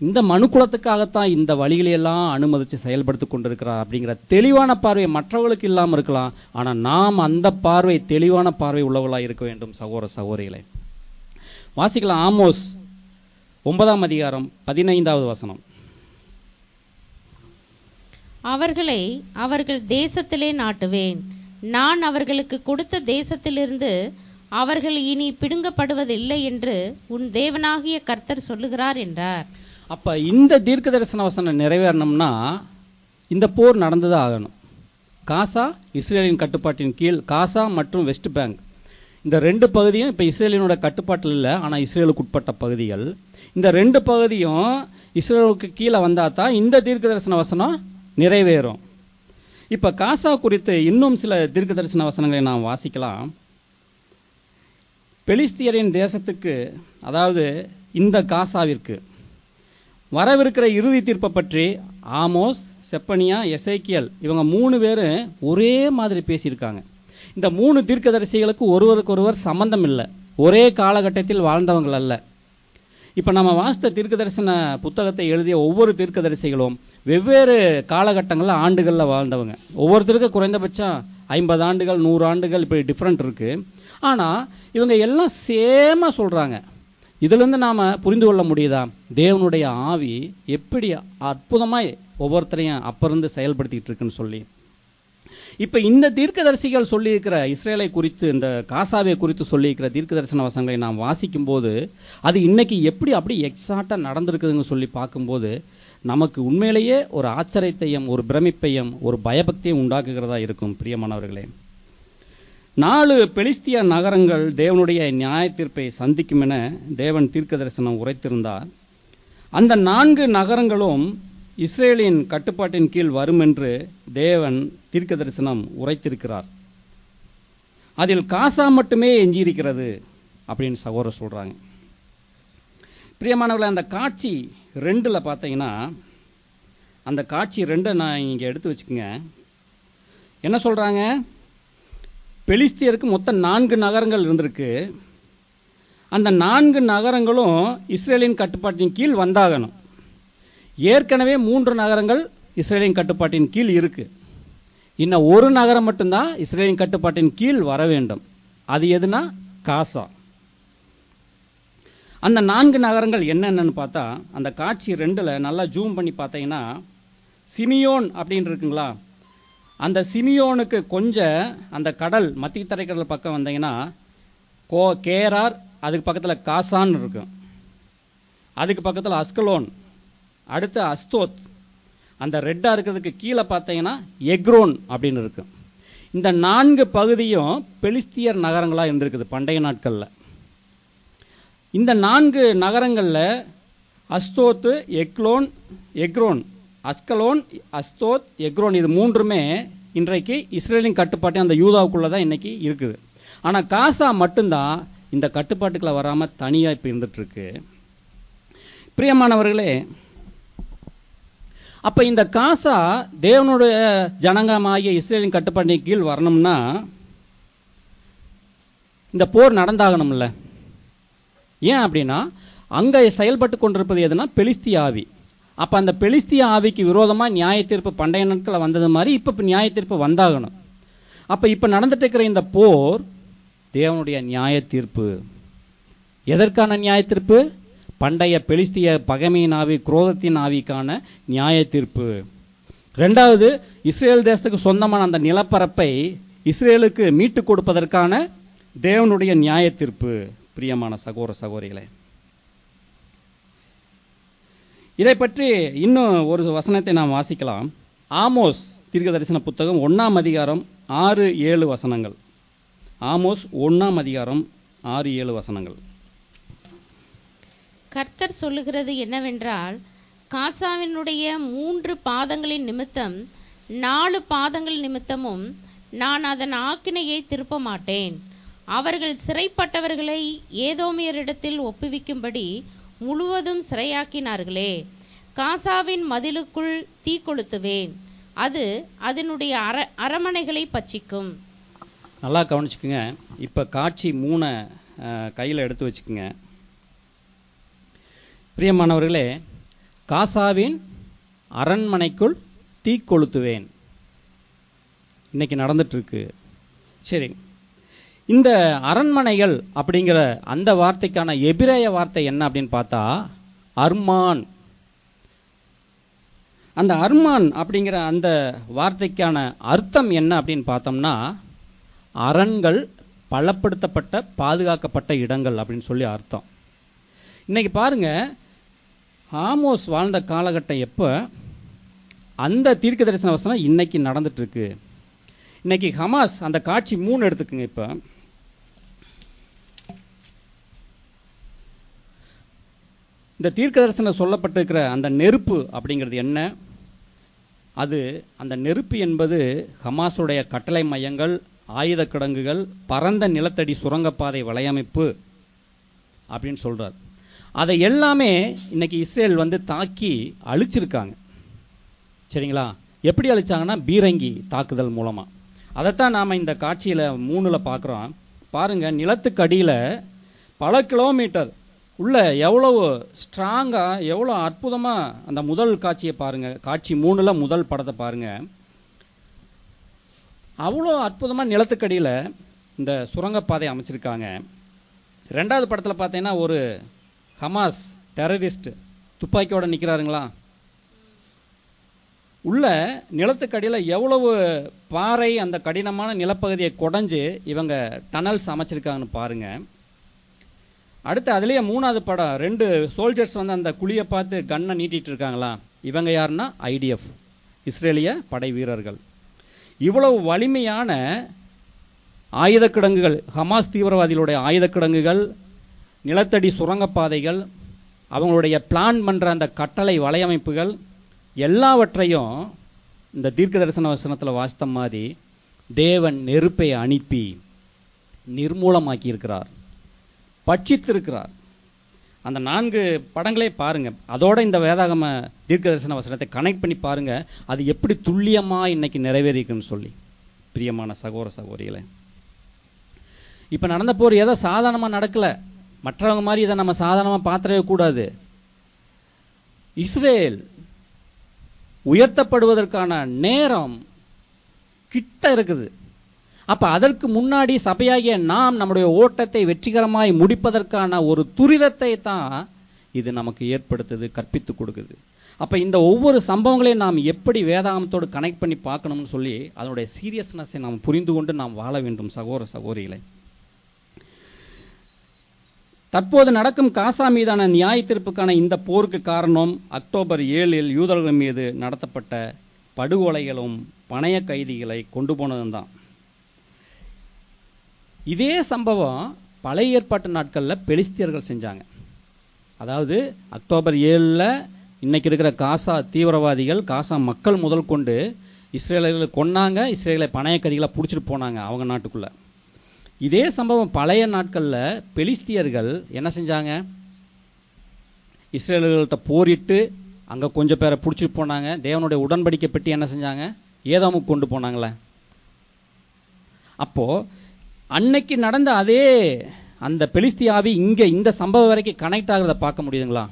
இந்த மனுக்குலத்துக்காகத்தான் இந்த வழிகளையெல்லாம் அனுமதித்து செயல்படுத்தி கொண்டிருக்கிறார் அப்படிங்கிற தெளிவான பார்வை மற்றவர்களுக்கு இல்லாமல் இருக்கலாம். ஆனால் நாம் அந்த பார்வை, தெளிவான பார்வை உள்ளவர்களாக இருக்க வேண்டும். சகோதர சகோதரிகளே, வாசிக்கலாம். ஆமோஸ் 9ஆம் அதிகாரம் 15வது வசனம். அவர்களை அவர்கள் தேசத்திலே நாட்டுவேன், நான் அவர்களுக்கு கொடுத்த தேசத்திலிருந்து அவர்கள் இனி பிடுங்கப்படுவதில்லை என்று உன் தேவனாகிய கர்த்தர் சொல்லுகிறார் என்றார். அப்ப இந்த தீர்க்க தரிசன வசனம் நிறைவேறணும்னா இந்த போர் நடந்துதான் ஆகணும். காசா இஸ்ரேலின் கட்டுப்பாட்டின் கீழ், காசா மற்றும் வெஸ்ட் பேங்க் இந்த 2 பகுதியும் இப்போ இஸ்ரேலினோட கட்டுப்பாட்டில் இல்லை, ஆனால் இஸ்ரேலுக்கு உட்பட்ட பகுதிகள். இந்த 2 பகுதியும் இஸ்ரேலுக்கு கீழே வந்தால் தான் இந்த தீர்க்கதரிசன வசனம் நிறைவேறும். இப்போ காசா குறித்து இன்னும் சில தீர்க்கதரிசன வசனங்களை நாம் வாசிக்கலாம். பெலிஸ்தியரின் தேசத்துக்கு, அதாவது இந்த காசாவிற்கு வரவிருக்கிற இறுதி தீர்ப்பை பற்றி ஆமோஸ், செப்பனியா, எசேக்கியேல் இவங்க 3 பேரும் ஒரே மாதிரி பேசியிருக்காங்க. இந்த 3 தீர்க்கதரிசிகளுக்கு ஒருவருக்கொருவர் சம்பந்தம் இல்லை, ஒரே காலகட்டத்தில் வாழ்ந்தவங்கள் அல்ல. இப்போ நம்ம வாசித்த தீர்க்கதரிசன புத்தகத்தை எழுதிய ஒவ்வொரு தீர்க்கதரிசிகளும் வெவ்வேறு காலகட்டங்களில் ஆண்டுகளில் வாழ்ந்தவங்க. ஒவ்வொருத்தருக்கு குறைந்தபட்சம் 50 ஆண்டுகள் 100 ஆண்டுகள் இப்படி டிஃப்ரெண்ட் இருக்குது. ஆனால் இவங்க எல்லாம் சேமாக சொல்கிறாங்க. இதிலிருந்து நாம் புரிந்து கொள்ள முடியுதா தேவனுடைய ஆவி எப்படி அற்புதமாய் ஒவ்வொருத்தரையும் அப்பருந்து செயல்படுத்திக்கிட்டு இருக்குன்னு சொல்லி. இப்போ இந்த தீர்க்கதரிசிகள் சொல்லியிருக்கிற இஸ்ரேலை குறித்து, இந்த காசாவை குறித்து சொல்லியிருக்கிற தீர்க்கதரிசன வசனங்களை நாம் வாசிக்கும் போது அது இன்னைக்கு எப்படி அப்படி எக்ஸாக்டாக நடந்திருக்குதுன்னு சொல்லி பார்க்கும்போது நமக்கு உண்மையிலேயே ஒரு ஆச்சரியத்தையும் ஒரு பிரமிப்பையும் ஒரு பயபக்தியும் உண்டாக்குகிறதா இருக்கும். பிரியமானவர்களே, 4 பெலிஸ்திய நகரங்கள் தேவனுடைய நியாய தீர்ப்பை சந்திக்கும் என தேவன் தீர்க்கதரிசனம் உரைத்திருந்தார். அந்த 4 நகரங்களும் இஸ்ரேலின் கட்டுப்பாட்டின் கீழ் வரும் என்று தேவன் தீர்க்கதரிசனம் உரைத்திருக்கிறார். அதில் காசா மட்டுமே எஞ்சியிருக்கிறது அப்படின்னு சகோதரர் சொல்றாங்க. பிரியமானவர்களே, அந்த காட்சி 2ல் பார்த்தீங்கன்னா, அந்த காட்சி 2 நான் இங்கே எடுத்து வச்சுக்கோங்க. என்ன சொல்றாங்க? பெலிஸ்தியருக்கு மொத்தம் 4 நகரங்கள் இருந்திருக்கு. அந்த 4 நகரங்களும் இஸ்ரேலின் கட்டுப்பாட்டின் கீழ் வந்தாகணும். ஏற்கனவே 3 நகரங்கள் இஸ்ரேலின் கட்டுப்பாட்டின் கீழ் இருக்கு. இன்னும் ஒரு நகரம் மட்டும்தான் இஸ்ரேலின் கட்டுப்பாட்டின் கீழ் வர வேண்டும். அது எதுனா காசா. அந்த 4 நகரங்கள் என்னென்னு பார்த்தா, அந்த காட்சி 2ல் நல்லா ஜூம் பண்ணி பார்த்தீங்கன்னா, சிமியோன் அப்படின்னு இருக்குங்களா, அந்த சிமியோனுக்கு கொஞ்சம் அந்த கடல் மத்திய தரைக்கடல் பக்கம் வந்தீங்கன்னா கேரார், அதுக்கு பக்கத்தில் காசான் இருக்கும், அதுக்கு பக்கத்தில் அஸ்கலோன், அடுத்து அஸ்தோத், அந்த ரெட்டாக இருக்கிறதுக்கு கீழே பார்த்தீங்கன்னா எக்ரோன் அப்படின்னு இருக்கு. இந்த 4 பகுதியும் பெலிஸ்தியர் நகரங்களாக இருந்திருக்குது பண்டைய நாட்களில். இந்த 4 நகரங்களில் அஸ்தோத்து, எக்ரோன், அஸ்கலோன், அஸ்தோத், எக்ரோன் இது 3மே இன்றைக்கு இஸ்ரேலின் கட்டுப்பாட்டு அந்த யூதாவுக்குள்ளே தான் இன்னைக்கு இருக்குது. ஆனால் காசா மட்டும்தான் இந்த கட்டுப்பாட்டுக்குள்ள வராமல் தனியாக இப்போ இருந்துட்டுருக்கு. பிரியமானவர்களே, அப்போ இந்த காசா தேவனுடைய ஜனங்கமாகிய இஸ்ரேலின் கட்டுப்பாட்டின் கீழ் வரணும்னா இந்த போர் நடந்தாகணும்ல. ஏன் அப்படின்னா அங்கே செயல்பட்டு கொண்டிருப்பது எதுனா பெலிஸ்திய ஆவி. அப்போ அந்த பெலிஸ்திய ஆவிக்கு விரோதமாக நியாய தீர்ப்பு பண்டைய நாட்களில் வந்தது மாதிரி இப்போ நியாய தீர்ப்பு வந்தாகணும். அப்போ இப்போ நடந்துட்டு இருக்கிற இந்த போர் தேவனுடைய நியாய தீர்ப்பு. எதற்கான நியாய தீர்ப்பு? பண்டைய பெலிஸ்திய பகைமையின் ஆவி, குரோதத்தின் ஆவிக்கான நியாய தீர்ப்பு. 2வது, இஸ்ரேல் தேசத்துக்கு சொந்தமான அந்த நிலப்பரப்பை இஸ்ரேலுக்கு மீட்டு கொடுப்பதற்கான தேவனுடைய நியாய தீர்ப்பு. பிரியமான சகோதர சகோதரிகளே, இதை பற்றி இன்னும் ஒரு வசனத்தை நாம் வாசிக்கலாம். ஆமோஸ் தீர்க்கதரிசன புத்தகம் 1ஆம் அதிகாரம் 6-7 வசனங்கள். ஆமோஸ் 1ஆம் அதிகாரம் 6-7 வசனங்கள். கர்த்தர் சொல்லுகிறது என்னவென்றால், காசாவினுடைய 3 பாதங்களின் நிமித்தம் 4 பாதங்கள் நிமித்தமும் நான் அதன் ஆக்கினையை திருப்ப மாட்டேன். அவர்கள் சிறைப்பட்டவர்களை ஏதோமியரிடத்தில் ஒப்புவிக்கும்படி முழுவதும் சிறையாக்கினார்களே. காசாவின் மதிலுக்குள் தீ கொளுத்துவேன், அது அதனுடைய அரமனைகளை பட்சிக்கும். நல்லா கவனிச்சுக்குங்க. இப்போ காட்சி 3 கையில் எடுத்து வச்சுக்குங்க. பிரியமானவர்களே, காசாவின் அரண்மனைக்குள் தீ கொளுத்துவேன் இன்னைக்கு நடந்துட்டு இருக்கு. சரி, இந்த அரண்மனைகள் அப்படிங்கிற அந்த வார்த்தைக்கான எபிரேய வார்த்தை என்ன அப்படின்னு பார்த்தா அர்மான். அந்த அர்மான் அப்படிங்கிற அந்த வார்த்தைக்கான அர்த்தம் என்ன அப்படின்னு பார்த்தோம்னா அரண்கள், பலப்படுத்தப்பட்ட பாதுகாக்கப்பட்ட இடங்கள் அப்படின்னு சொல்லி அர்த்தம். இன்னைக்கு பாருங்க, ஆமோஸ் வாழ்ந்த காலகட்டம் எப்போ? அந்த தீர்க்க தரிசன வசனம் இன்னைக்கு நடந்துட்டு இருக்கு. இன்னைக்கு ஹமாஸ் அந்த காட்சி 3 எடுத்துக்குங்க. இப்போ இந்த தீர்க்க தரிசனம் சொல்லப்பட்டிருக்கிற அந்த நெருப்பு அப்படிங்கிறது என்ன? அது அந்த நெருப்பு என்பது ஹமாஸுடைய கட்டளை மையங்கள், ஆயுத கிடங்குகள், பரந்த நிலத்தடி சுரங்கப்பாதை வலையமைப்பு அப்படின்னு சொல்றார். அதை எல்லாமே இன்னைக்கு இஸ்ரேல் வந்து தாக்கி அழிச்சிருக்காங்க. சரிங்களா? எப்படி அழிச்சாங்கன்னா பீரங்கி தாக்குதல் மூலமா. அதைத்தான் நாம இந்த காட்சியில 3ல பார்க்குறோம். பாருங்க, நிலத்துக்கு அடியில் பல கிலோமீட்டர் உள்ள எவ்வளவு ஸ்ட்ராங்கா, எவ்வளோ அற்புதமா அந்த முதல் காட்சியை பாருங்க. காட்சி 3ல முதல் படத்தை பாருங்க. அவ்வளோ அற்புதமா நிலத்துக்கடியில் இந்த சுரங்கப்பாதை அமைச்சிருக்காங்க. 2வது படத்தில் பார்த்தீங்கன்னா ஒரு ஹமாஸ் டெரரிஸ்ட் துப்பாக்கியோட நிற்கிறாருங்களா? உள்ள நிலத்துக்கடியில் எவ்வளவு பாறை அந்த கடினமான நிலப்பகுதியை குடைஞ்சு இவங்க டனல்ஸ் அமைச்சிருக்காங்கன்னு பாருங்க. அடுத்து அதுலேயே 3வது படம் 2 சோல்ஜர்ஸ் வந்து அந்த குழியை பார்த்து கன்னை நீட்டிட்டு இருக்காங்களா? இவங்க யாருன்னா ஐடிஎஃப், இஸ்ரேலிய படை வீரர்கள். இவ்வளவு வலிமையான ஆயுத கிடங்குகள், ஹமாஸ் தீவிரவாதிகளுடைய ஆயுத கிடங்குகள், நிலத்தடி சுரங்கப்பாதைகள், அவங்களுடைய பிளான் பண்ணுற அந்த கட்டளை வலையமைப்புகள் எல்லாவற்றையும் இந்த தீர்க்க தரிசன வசனத்தில் வாசித்த மாதிரி தேவன் நெருப்பை அனுப்பி நிர்மூலமாக்கி இருக்கிறார், பட்சித்திருக்கிறார். அந்த 4 படங்களே பாருங்க. அதோட இந்த வேதாகம தீர்க்க தரிசன வசனத்தை கனெக்ட் பண்ணி பாருங்க. அது எப்படி துல்லியமா இன்னைக்கு நிறைவேறிக்குன்னு சொல்லி. பிரியமான சகோதர சகோதரிகளே, இப்ப நடந்த போர் ஏதோ சாதாரணமா நடக்கல. மற்றவங்க மாதிரி இதை நம்ம சாதாரணமா பார்த்துடவே கூடாது. இஸ்ரேல் உயர்த்தப்படுவதற்கான நேரம் கிட்ட இருக்குது. அப்ப அதற்கு முன்னாடி சபையாகிய நாம் நம்முடைய ஓட்டத்தை வெற்றிகரமாய் முடிப்பதற்கான ஒரு துரிதத்தை தான் இது நமக்கு ஏற்படுத்துது, கற்பித்து கொடுக்குது. அப்ப இந்த ஒவ்வொரு சம்பவங்களையும் நாம் எப்படி வேதாகமத்தோடு கனெக்ட் பண்ணி பார்க்கணும்னு சொல்லி அதனுடைய சீரியஸ்னஸை நாம் புரிந்து கொண்டு நாம் வாழ வேண்டும் சகோதர சகோதரிகளை. தற்போது நடக்கும் காசா மீதான நியாய தீர்ப்புக்கான இந்த போருக்கு காரணம் அக்டோபர் 7 யூதர்கள் மீது நடத்தப்பட்ட படுகொலைகளும் பணைய கைதிகளை கொண்டு போனதும் தான். இதே சம்பவம் பழைய ஏற்பாட்டு நாட்களில் பெலிஸ்தியர்கள் செஞ்சாங்க. அதாவது அக்டோபர் 7 இன்னைக்கு இருக்கிற காசா தீவிரவாதிகள், காசா மக்கள் முதல் கொண்டு இஸ்ரேலர்களை கொன்னாங்க, இஸ்ரேலை பணைய கைதிகளை பிடிச்சிட்டு போனாங்க அவங்க நாட்டுக்குள்ள. இதே சம்பவம் பழைய நாட்களில் பெலிஸ்தியர்கள் என்ன செஞ்சாங்க? இஸ்ரேலர்கள்ட்ட போரிட்டு அங்கே கொஞ்சம் பேரை பிடிச்சிட்டு போனாங்க. தேவனுடைய உடன்படிக்கை பெட்டி என்ன செஞ்சாங்க? ஏதோமுக்கு கொண்டு போனாங்களே. அப்போ அன்னைக்கு நடந்த அதே அந்த பெலிஸ்தியாவி இங்கே இந்த சம்பவம் வரைக்கும் கனெக்ட் ஆகிறத பார்க்க முடியுதுங்களா?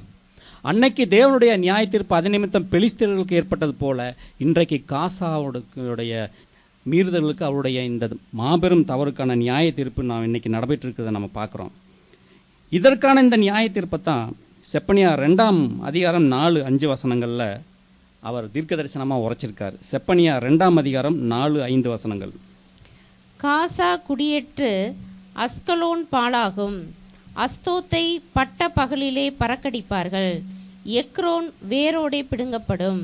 அன்னைக்கு தேவனுடைய நியாய தீர்ப்பு அது நிமித்தம் பெலிஸ்தியர்களுக்கு ஏற்பட்டது போல இன்றைக்கு காசாவுடைய மீறுதலுக்கு அவருடைய இந்த மாபெரும் தவறுக்கான நியாய தீர்ப்பு நாம் இன்னைக்கு நடைபெற்று இருக்கிறத நம்ம பார்க்குறோம். இதற்கான இந்த நியாய தீர்ப்பை தான் செப்பனியா 2ஆம் அதிகாரம் 4-5 வசனங்களில் அவர் தீர்க்க தரிசனமாக உரைச்சிருக்கார். செப்பனியா 2ஆம் அதிகாரம் 4-5 வசனங்கள். காசா குடியேற்று அஸ்கலோன் பாழாகும், அஸ்தோத்தை பட்ட பகலிலே பறக்கடிப்பார்கள், எக்ரோன் வேரோடே பிடுங்கப்படும்.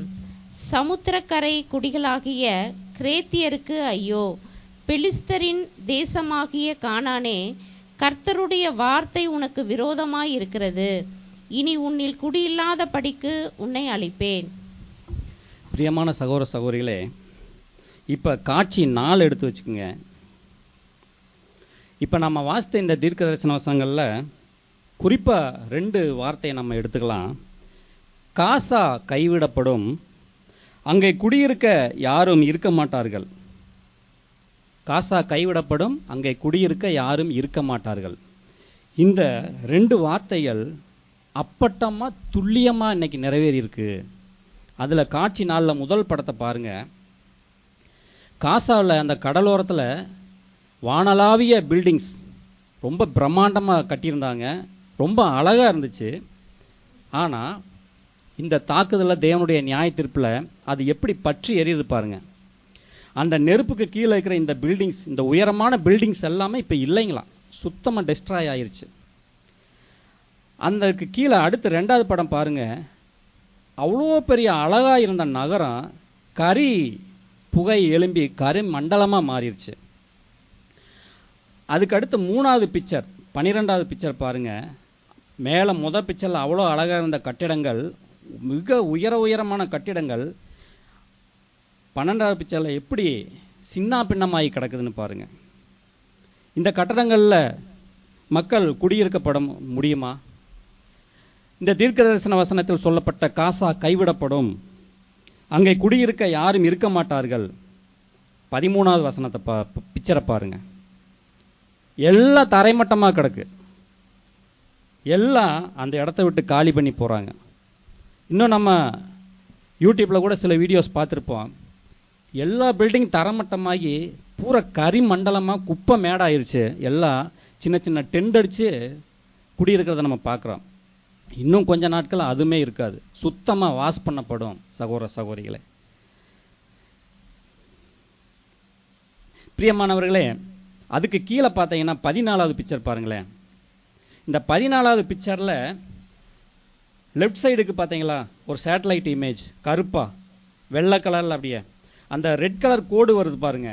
சமுத்திரக்கரை குடிகளாகிய கிரேத்தியருக்கு ஐயோ, பெலிஸ்தரின் தேசமாகிய கானானே, கர்த்தருடைய வார்த்தை உனக்கு விரோதமாய் இருக்கிறது, இனி உன்னில் குடியில்லாத படிக்கு உன்னை அழிப்பேன். பிரியமான சகோதர சகோதரிகளே, இப்ப காட்சி 4 எடுத்து வச்சுக்கோங்க. இப்ப நம்ம வாசித்த இந்த தீர்க்க தரிசன வசனங்கள்ல குறிப்பா 2 வார்த்தையை நம்ம எடுத்துக்கலாம். காசா கைவிடப்படும், அங்கே குடியிருக்க யாரும் இருக்க மாட்டார்கள். காசா கைவிடப்படும், அங்கே குடியிருக்க யாரும் இருக்க மாட்டார்கள். இந்த 2 வார்த்தைகள் அப்பட்டமா துல்லியமா இன்னைக்கு நிறைவேறி இருக்கு. அதுல காட்சி 4 முதல் படத்தை பாருங்க. காசாவில் அந்த கடலோரத்தில் வானளாவிய பில்டிங்ஸ் ரொம்ப பிரம்மாண்டமாக கட்டியிருந்தாங்க, ரொம்ப அழகாக இருந்துச்சு. ஆனால் இந்த தாக்குதலில் தேவனுடைய நியாய தீர்ப்பில் அது எப்படி பற்றி எரியுது பாருங்க. அந்த நெருப்புக்கு கீழே இருக்கிற இந்த பில்டிங்ஸ், இந்த உயரமான பில்டிங்ஸ் எல்லாமே இப்போ இல்லைங்களாம், சுத்தமாக டெஸ்ட்ராய் ஆயிடுச்சு. அந்தக்கு கீழே அடுத்து 2வது படம் பாருங்க. அவ்வளோ பெரிய அழகாக இருந்த நகரம் கரி புகை எழும்பி கரி மண்டலமாக மாறிடுச்சு. அதுக்கடுத்து 3வது பிக்சர் 12வது பிக்சர் பாருங்கள். மேலே முதல் பிக்சரில் அவ்வளோ அழகாக இருந்த கட்டிடங்கள், மிக உயரமான கட்டிடங்கள் 12வது பிக்சரில் எப்படி சின்ன பின்னமாகி கிடக்குதுன்னு பாருங்கள். இந்த கட்டடங்களில் மக்கள் குடியிருக்கப்பட முடியுமா? இந்த தீர்க்கதரிசன வசனத்தில் சொல்லப்பட்ட காசா கைவிடப்படும், அங்கே குடியிருக்க யாரும் இருக்க மாட்டார்கள். 13வது வசனத்தை பிக்சரை பாருங்க. எல்லாம் தரைமட்டமாக கிடக்கு. எல்லாம் அந்த இடத்த விட்டு காலி பண்ணி போகிறாங்க. இன்னும் நம்ம யூடியூப்பில் கூட சில வீடியோஸ் பார்த்துருப்போம். எல்லா பில்டிங் தரமட்டமாகி பூரா கரி மண்டலமாக குப்பை மேடாயிருச்சு. எல்லாம் சின்ன சின்ன டென்ட் அடித்து குடியிருக்கிறத நம்ம பார்க்குறோம். இன்னும் கொஞ்ச நாட்கள் அதுவுமே இருக்காது, சுத்தமாக வாஷ் பண்ணப்படும். சகோதர சகோதரிகளே, பிரியமானவர்களே, அதுக்கு கீழே பார்த்தீங்கன்னா 14வது பிக்சர் பாருங்களேன். இந்த 14வது பிக்சரில் லெஃப்ட் சைடுக்கு பார்த்தீங்களா ஒரு சேட்டலைட் இமேஜ், கருப்பா வெள்ளை கலரில் அப்படியே அந்த ரெட் கலர் கோடு வருது பாருங்க.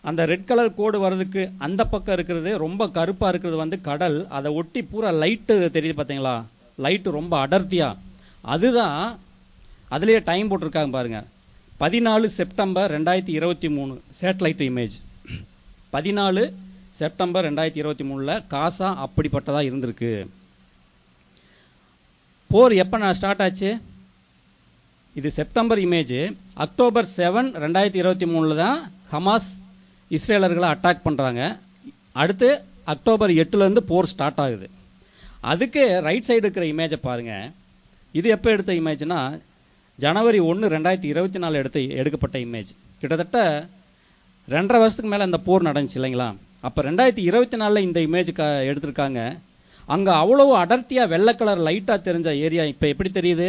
அந்த ரெட் கலர் கோடு வர்றதுக்கு அந்த பக்கம் இருக்கிறது ரொம்ப கருப்பாக இருக்கிறது வந்து கடல். அதை ஒட்டி பூரா லைட்டு தெரியுது பார்த்தீங்களா, லைட்டு ரொம்ப அடர்த்தியா. அதுதான் அதுலேயே டைம் போட்டிருக்காங்க பாருங்க. 14 செப்டம்பர் 2023 சேட்டலைட் இமேஜ். 14 செப்டம்பர் 2023 காசா அப்படிப்பட்டதாக இருந்திருக்கு. போர் எப்போ ஸ்டார்ட் ஆச்சு? இது செப்டம்பர் இமேஜ். அக்டோபர் 7 2023 தான் ஹமாஸ் இஸ்ரேலர்களை அட்டாக் பண்ணுறாங்க. அடுத்து அக்டோபர் 8 போர் ஸ்டார்ட் ஆகுது. அதுக்கு ரைட் சைடு இருக்கிற இமேஜை பாருங்கள். இது எப்போ எடுத்த இமேஜ்னா ஜனவரி 1 2024 எடுக்கப்பட்ட இமேஜ். கிட்டத்தட்ட 2.5 வருஷத்துக்கு மேலே இந்த போர் நடந்துச்சு இல்லைங்களா. அப்போ 2024 இந்த இமேஜ் எடுத்திருக்காங்க. அங்கே அவ்வளோ அடர்த்தியாக வெள்ளை கலர் லைட்டாக தெரிஞ்ச ஏரியா இப்போ எப்படி தெரியுது?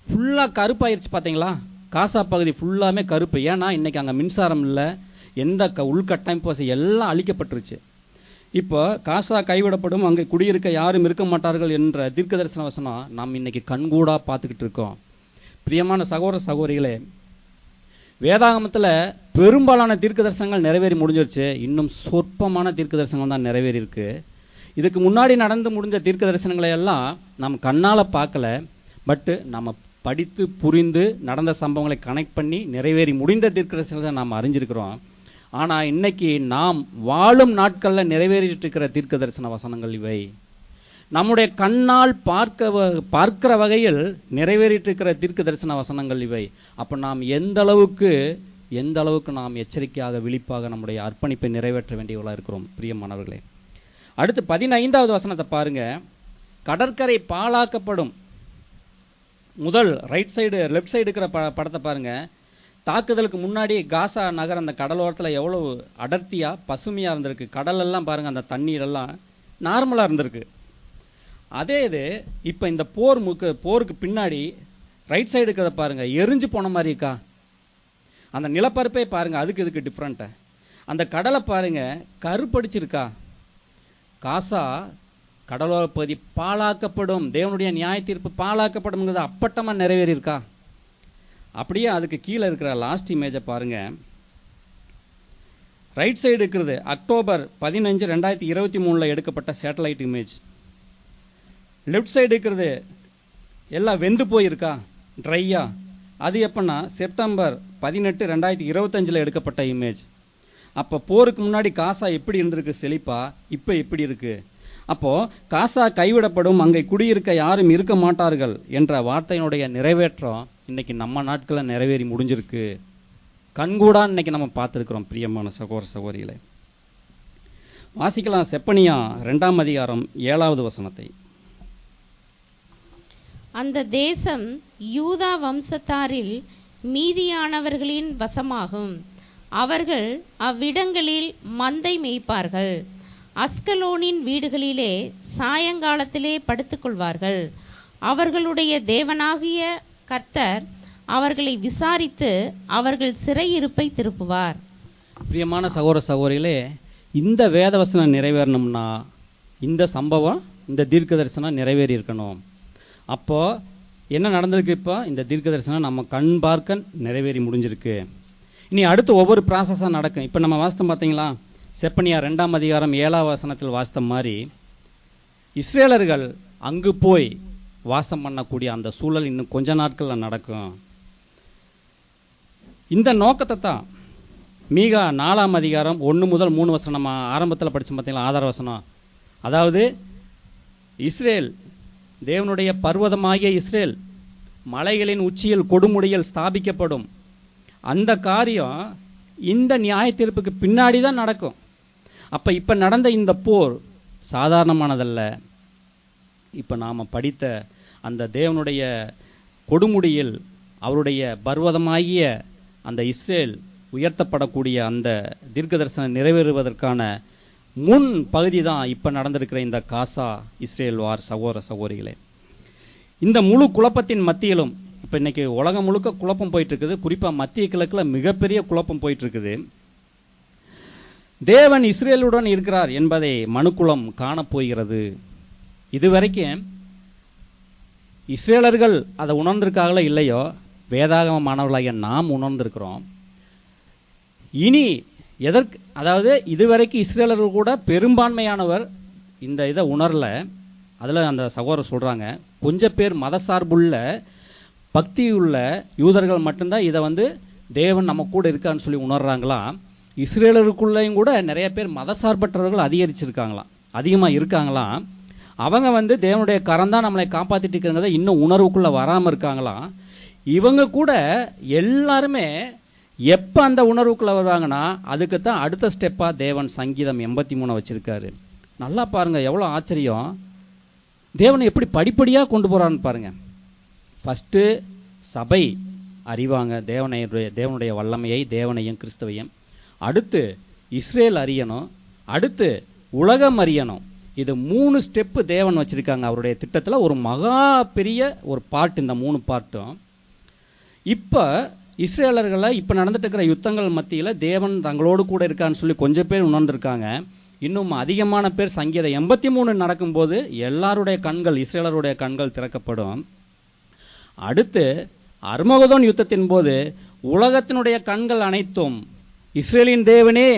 ஃபுல்லாக கருப்பாயிருச்சு பார்த்தீங்களா. காசா பகுதி ஃபுல்லாமே கருப்பு. ஏன்னா இன்றைக்கி அங்கே மின்சாரம் இல்லை, எந்த உள்கட்டமைப்பு வசதி எல்லாம் அழிக்கப்பட்டுருச்சு. இப்போ காசா கைவிடப்படும், அங்கே குடியிருக்க யாரும் இருக்க மாட்டார்கள் என்ற தீர்க்கதரிசன வசனம் நாம் இன்னைக்கு கண்கூடாக பார்த்துக்கிட்டு இருக்கோம். பிரியமான சகோதர சகோதரிகளே, வேதாகமத்தில் பெரும்பாலான தீர்க்கதரிசனங்கள் நிறைவேறி முடிஞ்சிருச்சு. இன்னும் சொற்பமான தீர்க்கதரிசனங்கள் தான் நிறைவேறி இருக்கு. இதுக்கு முன்னாடி நடந்து முடிஞ்ச தீர்க்கதரிசனங்களை எல்லாம் நாம் கண்ணால் பார்க்கல, பட்டு நம்ம படித்து புரிந்து நடந்த சம்பவங்களை கனெக்ட் பண்ணி நிறைவேறி முடிந்த தீர்க்கதரிசனத்தை நாம் அறிஞ்சிருக்கிறோம். ஆனால் இன்னைக்கு நாம் வாழும் நாட்களில் நிறைவேறிட்டு இருக்கிற தீர்க்க தரிசன வசனங்கள் இவை. நம்முடைய கண்ணால் பார்க்கிற வகையில் நிறைவேறிட்டு இருக்கிற தீர்க்க தரிசன வசனங்கள் இவை. அப்போ நாம் எந்த அளவுக்கு நாம் எச்சரிக்கையாக விழிப்பாக நம்முடைய அர்ப்பணிப்பை நிறைவேற்ற வேண்டியவர்களாக இருக்கிறோம் பிரியமானவர்களே. அடுத்து 15வது வசனத்தை பாருங்க. கடற்கரை பாழாக்கப்படும். முதல் ரைட் சைடு லெஃப்ட் சைடு இருக்கிற படத்தை பாருங்க. தாக்குதலுக்கு முன்னாடி காசா நகர் அந்த கடலோரத்தில் எவ்வளோ அடர்த்தியாக பசுமையாக இருந்திருக்கு. கடலெல்லாம் பாருங்கள், அந்த தண்ணீரெல்லாம் நார்மலாக இருந்திருக்கு. அதே இது இப்போ இந்த போருக்கு பின்னாடி ரைட் சைடு இருக்கிறத பாருங்கள், எரிஞ்சு போன மாதிரி இருக்கா. அந்த நிலப்பரப்பே பாருங்கள், அதுக்கு இதுக்கு டிஃப்ரெண்ட்டு. அந்த கடலை பாருங்கள், கருப்படிச்சிருக்கா. காசா கடலோர பகுதி பாழாக்கப்படும், தேவனுடைய நியாய தீர்ப்பு பாழாக்கப்படும்ங்கிறது அப்பட்டமாக நிறைவேறியிருக்கா. அப்படியே அதுக்கு கீழே இருக்கிற லாஸ்ட் இமேஜை பாருங்க. ரைட் சைடு இருக்கிறது அக்டோபர் 15 2023 எடுக்கப்பட்ட சேட்டலைட் இமேஜ். லெஃப்ட் சைடு இருக்கிறது எல்லாம் வெந்து போயிருக்கா, ட்ரையா. அது எப்பன்னா செப்டம்பர் 18 2025 எடுக்கப்பட்ட இமேஜ். அப்போ போருக்கு முன்னாடி காசா எப்படி இருந்திருக்கு செழிப்பா, இப்போ எப்படி இருக்கு. அப்போ காசா கைவிடப்படும், அங்கே குடியிருக்க யாரும் இருக்க மாட்டார்கள் என்ற வார்த்தையினுடைய நிறைவேற்றம் இன்னைக்கு நம்ம நாட்களில் நிறைவேறி முடிஞ்சிருக்கு. கண்கூடா இன்னைக்கு நம்ம பார்த்துருக்கிறோம் பிரியமான சகோதர சகோதரிகளை. வாசிக்கலாம் செப்பனியா 2ஆம் அதிகாரம் 7வது வசனத்தை. அந்த தேசம் யூதா வம்சத்தாரில் மீதியானவர்களின் வசமாகும். அவர்கள் அவ்விடங்களில் மந்தை மேய்ப்பார்கள். அஸ்கலோனின் வீடுகளிலே சாயங்காலத்திலே படுத்துக்கொள்வார்கள். அவர்களுடைய தேவனாகிய கர்த்தர் அவர்களை விசாரித்து அவர்கள் சிறையிருப்பை திருப்புவார். பிரியமான சகோதர சகோதரிகளே, இந்த வேதவசனம் நிறைவேறணும்னா இந்த சம்பவம், இந்த தீர்க்க தரிசனம் நிறைவேறி இருக்கணும். அப்போ என்ன நடந்திருக்கு? இப்போ இந்த தீர்க்க தரிசனம் நம்ம கண் பார்க்க நிறைவேறி முடிஞ்சிருக்கு. இனி அடுத்து ஒவ்வொரு ப்ராசஸாக நடக்கும். இப்போ நம்ம வாசித்தோம் பார்த்தீங்களா, செப்பனியா 2ஆம் அதிகாரம் 7ஆம் வசனத்தில் வாசித்த மாதிரி இஸ்ரேலர்கள் அங்கு போய் வாசம் பண்ணக்கூடிய அந்த சூழல் இன்னும் கொஞ்ச நாட்களில் நடக்கும். இந்த நோக்கத்தை தான் மீகா 4ஆம் அதிகாரம் 1 முதல் 3 வசனம் நம்ம ஆரம்பத்தில் படித்தோம் பார்த்தீங்களா, ஆதார வசனம். அதாவது இஸ்ரேல், தேவனுடைய பர்வதமாகிய இஸ்ரேல் மலைகளின் உச்சியில் கொடுமுடியில் ஸ்தாபிக்கப்படும். அந்த காரியம் இந்த நியாய தீர்ப்புக்கு பின்னாடி தான் நடக்கும். அப்போ இப்போ நடந்த இந்த போர் சாதாரணமானதல்ல. இப்போ நாம் படித்த அந்த தேவனுடைய கொடுமுடியில் அவருடைய பர்வதமாகிய அந்த இஸ்ரேல் உயர்த்தப்படக்கூடிய அந்த தீர்க்க தரிசனம் நிறைவேறுவதற்கான முன் பகுதி தான் இப்போ நடந்திருக்கிற இந்த காசா இஸ்ரேல் வார். சகோதர சகோதரிகளே, இந்த முழு குழப்பத்தின் மத்தியிலும் இப்போ இன்னைக்கு உலகம் முழுக்க குழப்பம் போயிட்டு இருக்குது. குறிப்பாக மத்திய கிழக்கில் மிகப்பெரிய குழப்பம் போயிட்டு இருக்குது. தேவன் இஸ்ரேலுடன் இருக்கிறார் என்பதை மனுக்குலம் காணப்போகிறது. இதுவரைக்கும் இஸ்ரேலர்கள் அதை உணர்ந்திருக்காங்களோ இல்லையோ, வேதாகம மாணவர்களாகிய நாம் உணர்ந்திருக்கிறோம். இனி எதற்கு, அதாவது இதுவரைக்கும் இஸ்ரேலர்கள் கூட பெரும்பான்மையானவர் இந்த இதை உணரல. அதில் அந்த சகோதரர் சொல்கிறாங்க, கொஞ்சம் பேர் மதசார்புள்ள பக்தி உள்ள யூதர்கள் மட்டும்தான் இதை தேவன் நம்ம கூட இருக்கான்னு சொல்லி உணர்றாங்களாம். இஸ்ரேலருக்குள்ளேயும் கூட நிறைய பேர் மதசார்பற்றவர்கள் அதிகரிச்சிருக்காங்களாம், அதிகமாக இருக்காங்களாம். அவங்க தேவனுடைய கரம் தான் நம்மளை காப்பாற்றிட்டு இருக்கிறத இன்னும் உணர்வுக்குள்ளே வராமல் இருக்காங்களாம். இவங்க கூட எல்லாருமே எப்போ அந்த உணர்வுக்குள்ளே வருவாங்கன்னா, அதுக்கு தான் அடுத்த ஸ்டெப்பாக தேவன் சங்கீதம் 83 வச்சுருக்காரு. நல்லா பாருங்கள், எவ்வளோ ஆச்சரியம். தேவனை எப்படி படிப்படியாக கொண்டு போகிறான்னு பாருங்கள். ஃபஸ்ட்டு சபை அறிவாங்க தேவனுடைய வல்லமையை, தேவனையும் கிறிஸ்துவையும். அடுத்து இஸ்ரேல் அறியணும், அடுத்து உலகம் அறியணும். இது 3 ஸ்டெப்பு தேவன் வச்சுருக்காங்க அவருடைய திட்டத்தில். ஒரு மகா பெரிய ஒரு பார்ட் இந்த 3 பார்ட்டும். இப்போ இஸ்ரேலர்களை இப்போ நடந்துட்டு இருக்கிற யுத்தங்கள் மத்தியில் தேவன் தங்களோடு கூட இருக்கான்னு சொல்லி கொஞ்சம் பேர் உணர்ந்திருக்காங்க. இன்னும் அதிகமான பேர் சங்கீதம் 83 நடக்கும்போது எல்லாருடைய கண்கள், இஸ்ரேலருடைய கண்கள் திறக்கப்படும். அடுத்து அர்மகதோன் யுத்தத்தின் போது உலகத்தினுடைய கண்கள் அனைத்தும் இஸ்ரேலின் தேவனே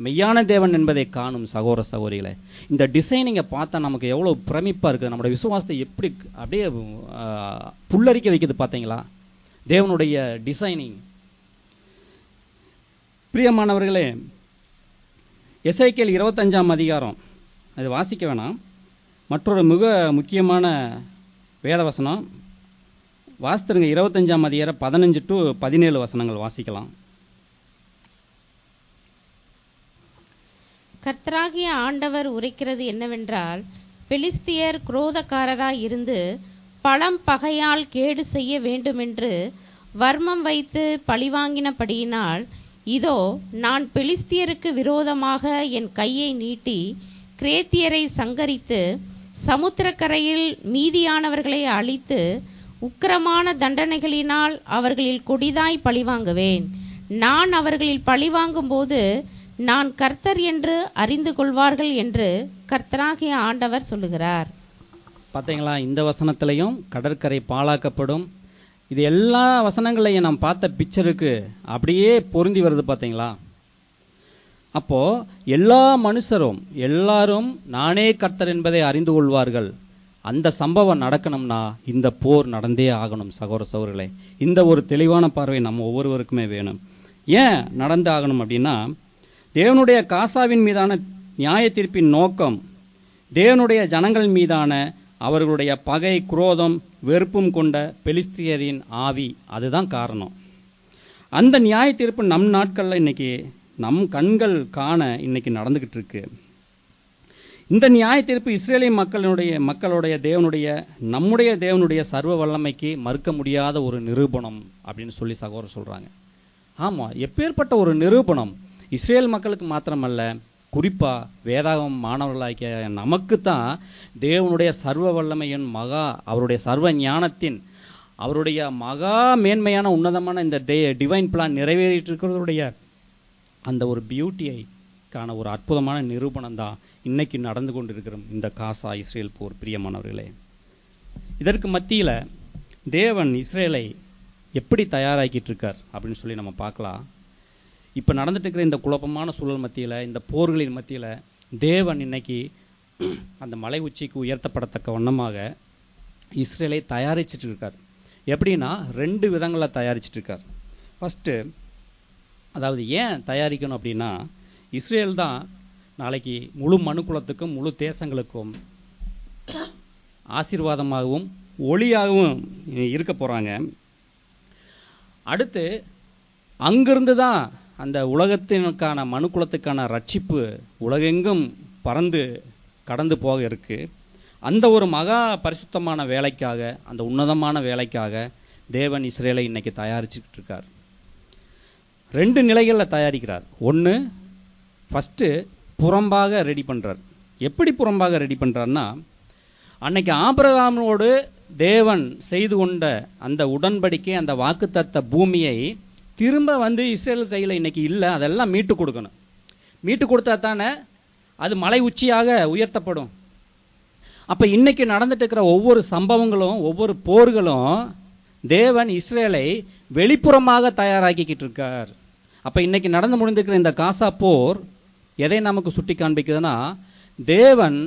மெய்யான தேவன் என்பதை காணும். சகோதர சகோதரிகளை, இந்த டிசைனிங்கை பார்த்தா நமக்கு எவ்வளோ பிரமிப்பாக இருக்குது. நம்முடைய விசுவாசத்தை எப்படி அப்படியே புல்லரிக்க வைக்குது பார்த்தீங்களா தேவனுடைய டிசைனிங். பிரியமானவர்களே, எசேக்கியேல் 25ஆம் அதிகாரம், அது வாசிக்க வேணாம், மற்றொரு மிக முக்கியமான வேதவசனம் வாசித்துருங்க. 25ஆம் அதிகாரம் 15 to 17 வசனங்கள் வாசிக்கலாம். கர்த்தராகிய ஆண்டவர் உரைக்கிறது என்னவென்றால், பெலிஸ்தியர் குரோதக்காரராய் இருந்து பழம் பகையால் கேடு செய்ய வேண்டுமென்று வர்மம் வைத்து பழிவாங்கினபடியினால், இதோ நான் பெலிஸ்தியருக்கு விரோதமாக என் கையை நீட்டி கிரேத்தியரை சங்கரித்து சமுத்திரக்கரையில் மீதியானவர்களை அழித்து உக்கிரமான தண்டனைகளினால் அவர்களில் கொடிதாய் பழிவாங்குவேன். நான் அவர்களில் பழிவாங்கும் போது நான் கர்த்தர் என்று அறிந்து கொள்வார்கள் என்று கர்த்தராகிய ஆண்டவர் சொல்லுகிறார். பார்த்தீங்களா, இந்த வசனத்திலையும் கடற்கரை பாழாக்கப்படும். இது எல்லா வசனங்களையும் நாம் பார்த்த பிக்சருக்கு அப்படியே பொருந்தி வருது பார்த்தீங்களா. அப்போ எல்லா மனுஷரும் எல்லாரும் நானே கர்த்தர் என்பதை அறிந்து கொள்வார்கள். அந்த சம்பவம் நடக்கணும்னா இந்த போர் நடந்தே ஆகணும். சகோதர சகோதரிகளே, இந்த ஒரு தெளிவான பார்வை நம்ம ஒவ்வொருவருக்குமே வேணும். ஏன் நடந்து ஆகணும் அப்படின்னா, தேவனுடைய காசாவின் மீதான நியாய தீர்ப்பின் நோக்கம் தேவனுடைய ஜனங்கள் மீதான அவர்களுடைய பகை, குரோதம், வெறுப்பும் கொண்ட பெலிஸ்தியரின் ஆவி, அதுதான் காரணம். அந்த நியாய தீர்ப்பு நம் நாட்களில் இன்னைக்கு நம் கண்கள் காண இன்னைக்கு நடந்துகிட்டு இருக்கு. இந்த நியாய தீர்ப்பு இஸ்ரேலிய மக்களுடைய தேவனுடைய, நம்முடைய தேவனுடைய சர்வ வல்லமைக்கு மறுக்க முடியாத ஒரு நிரூபணம் அப்படின்னு சொல்லி சகோதரர் சொல்றாங்க. ஆமாம், எப்பேற்பட்ட ஒரு நிரூபணம். இஸ்ரேல் மக்களுக்கு மாத்திரமல்ல, குறிப்பாக வேதாகம மாணவர்களாகிய நமக்கு தான் தேவனுடைய சர்வ வல்லமையின் அவருடைய சர்வ ஞானத்தின், அவருடைய மகா மேன்மையான உன்னதமான இந்த டிவைன் பிளான் நிறைவேறிட்டு இருக்கிறதுடைய அந்த ஒரு பியூட்டியை காண ஒரு அற்புதமான நிரூபணம் தான் இன்னைக்கு நடந்து கொண்டிருக்கிற இந்த காசா இஸ்ரேல் போர். பிரியமானவர்களே, இதற்கு மத்தியில் தேவன் இஸ்ரேலை எப்படி தயாராக்கிட்டு இருக்கார் அப்படின்னு சொல்லி நம்ம பார்க்கலாம். இப்போ நடந்துட்டு இருக்கிற இந்த குழப்பமான சூழல் மத்தியில், இந்த போர்களின் மத்தியில் தேவன் இன்னைக்கு அந்த மலை உச்சிக்கு உயர்த்தப்படத்தக்க வண்ணமாக இஸ்ரேலை தயாரிச்சிட்டு இருக்கார். எப்படின்னா 2 விதங்களில் தயாரிச்சிட்டு இருக்கார். ஃபஸ்ட்டு, அதாவது ஏன் தயாரிக்கணும் அப்படின்னா, இஸ்ரேல் தான் நாளைக்கு முழு மனுக்குலத்துக்கும் முழு தேசங்களுக்கும் ஆசீர்வாதமாகவும் ஒளியாகவும் இருக்க போகிறாங்க. அடுத்து அங்கிருந்து தான் அந்த உலகத்தினுக்கான மனுக்குலத்துக்கான ரட்சிப்பு உலகெங்கும் பறந்து கடந்து போக இருக்கு. அந்த ஒரு மகா பரிசுத்தமான வேலைக்காக, அந்த உன்னதமான வேலைக்காக தேவன் இஸ்ரேலை இன்னைக்கு தயாரிச்சுக்கிட்டு இருக்கார். 2 நிலைகளில் தயாரிக்கிறார். ஒன்று, ஃபஸ்ட்டு புறம்பாக ரெடி பண்ணுறார். எப்படி புறம்பாக ரெடி பண்ணுறாருன்னா, அன்னைக்கு ஆபிரகாமோடு தேவன் செய்து கொண்ட அந்த உடன்படிக்கை, அந்த வாக்குத்தத்த பூமியை திரும்ப வந்து இஸ்ரேல் கையில் இன்னைக்கு இல்லை, அதெல்லாம் மீட்டு கொடுக்கணும். மீட்டு கொடுத்தா தானே அது மலை உச்சியாக உயர்த்தப்படும். அப்போ இன்னைக்கு நடந்துட்டு இருக்கிற ஒவ்வொரு சம்பவங்களும், ஒவ்வொரு போர்களும் தேவன் இஸ்ரேலை வெளிப்புறமாக தயாராக்கிக்கிட்டு இருக்கார். அப்போ இன்னைக்கு நடந்து முடிந்திருக்கிற இந்த காசா போர் எதை நமக்கு சுட்டி காண்பிக்குதுன்னா, தேவன்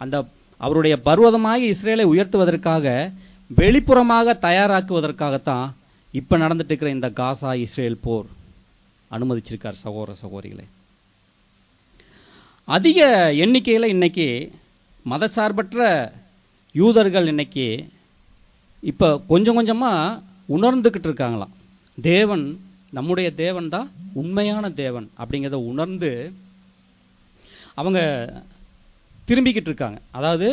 அந்த அவருடைய பர்வதமாகி இஸ்ரேலை உயர்த்துவதற்காக வெளிப்புறமாக தயாராக்குவதற்காகத்தான் இப்போ நடந்துட்டு இருக்கிற இந்த காசா இஸ்ரேல் போர் அனுமதிச்சிருக்கார். சகோதர சகோதரிகளே, அதிக எண்ணிக்கையில் இன்னைக்கு மதசார்பற்ற யூதர்கள் இன்னைக்கு இப்போ கொஞ்சம் கொஞ்சமாக உணர்ந்துக்கிட்டு இருக்காங்களாம். தேவன், நம்முடைய தேவன் தான் உண்மையான தேவன் அப்படிங்கிறத உணர்ந்து அவங்க திரும்பிக்கிட்டு இருக்காங்க. அதாவது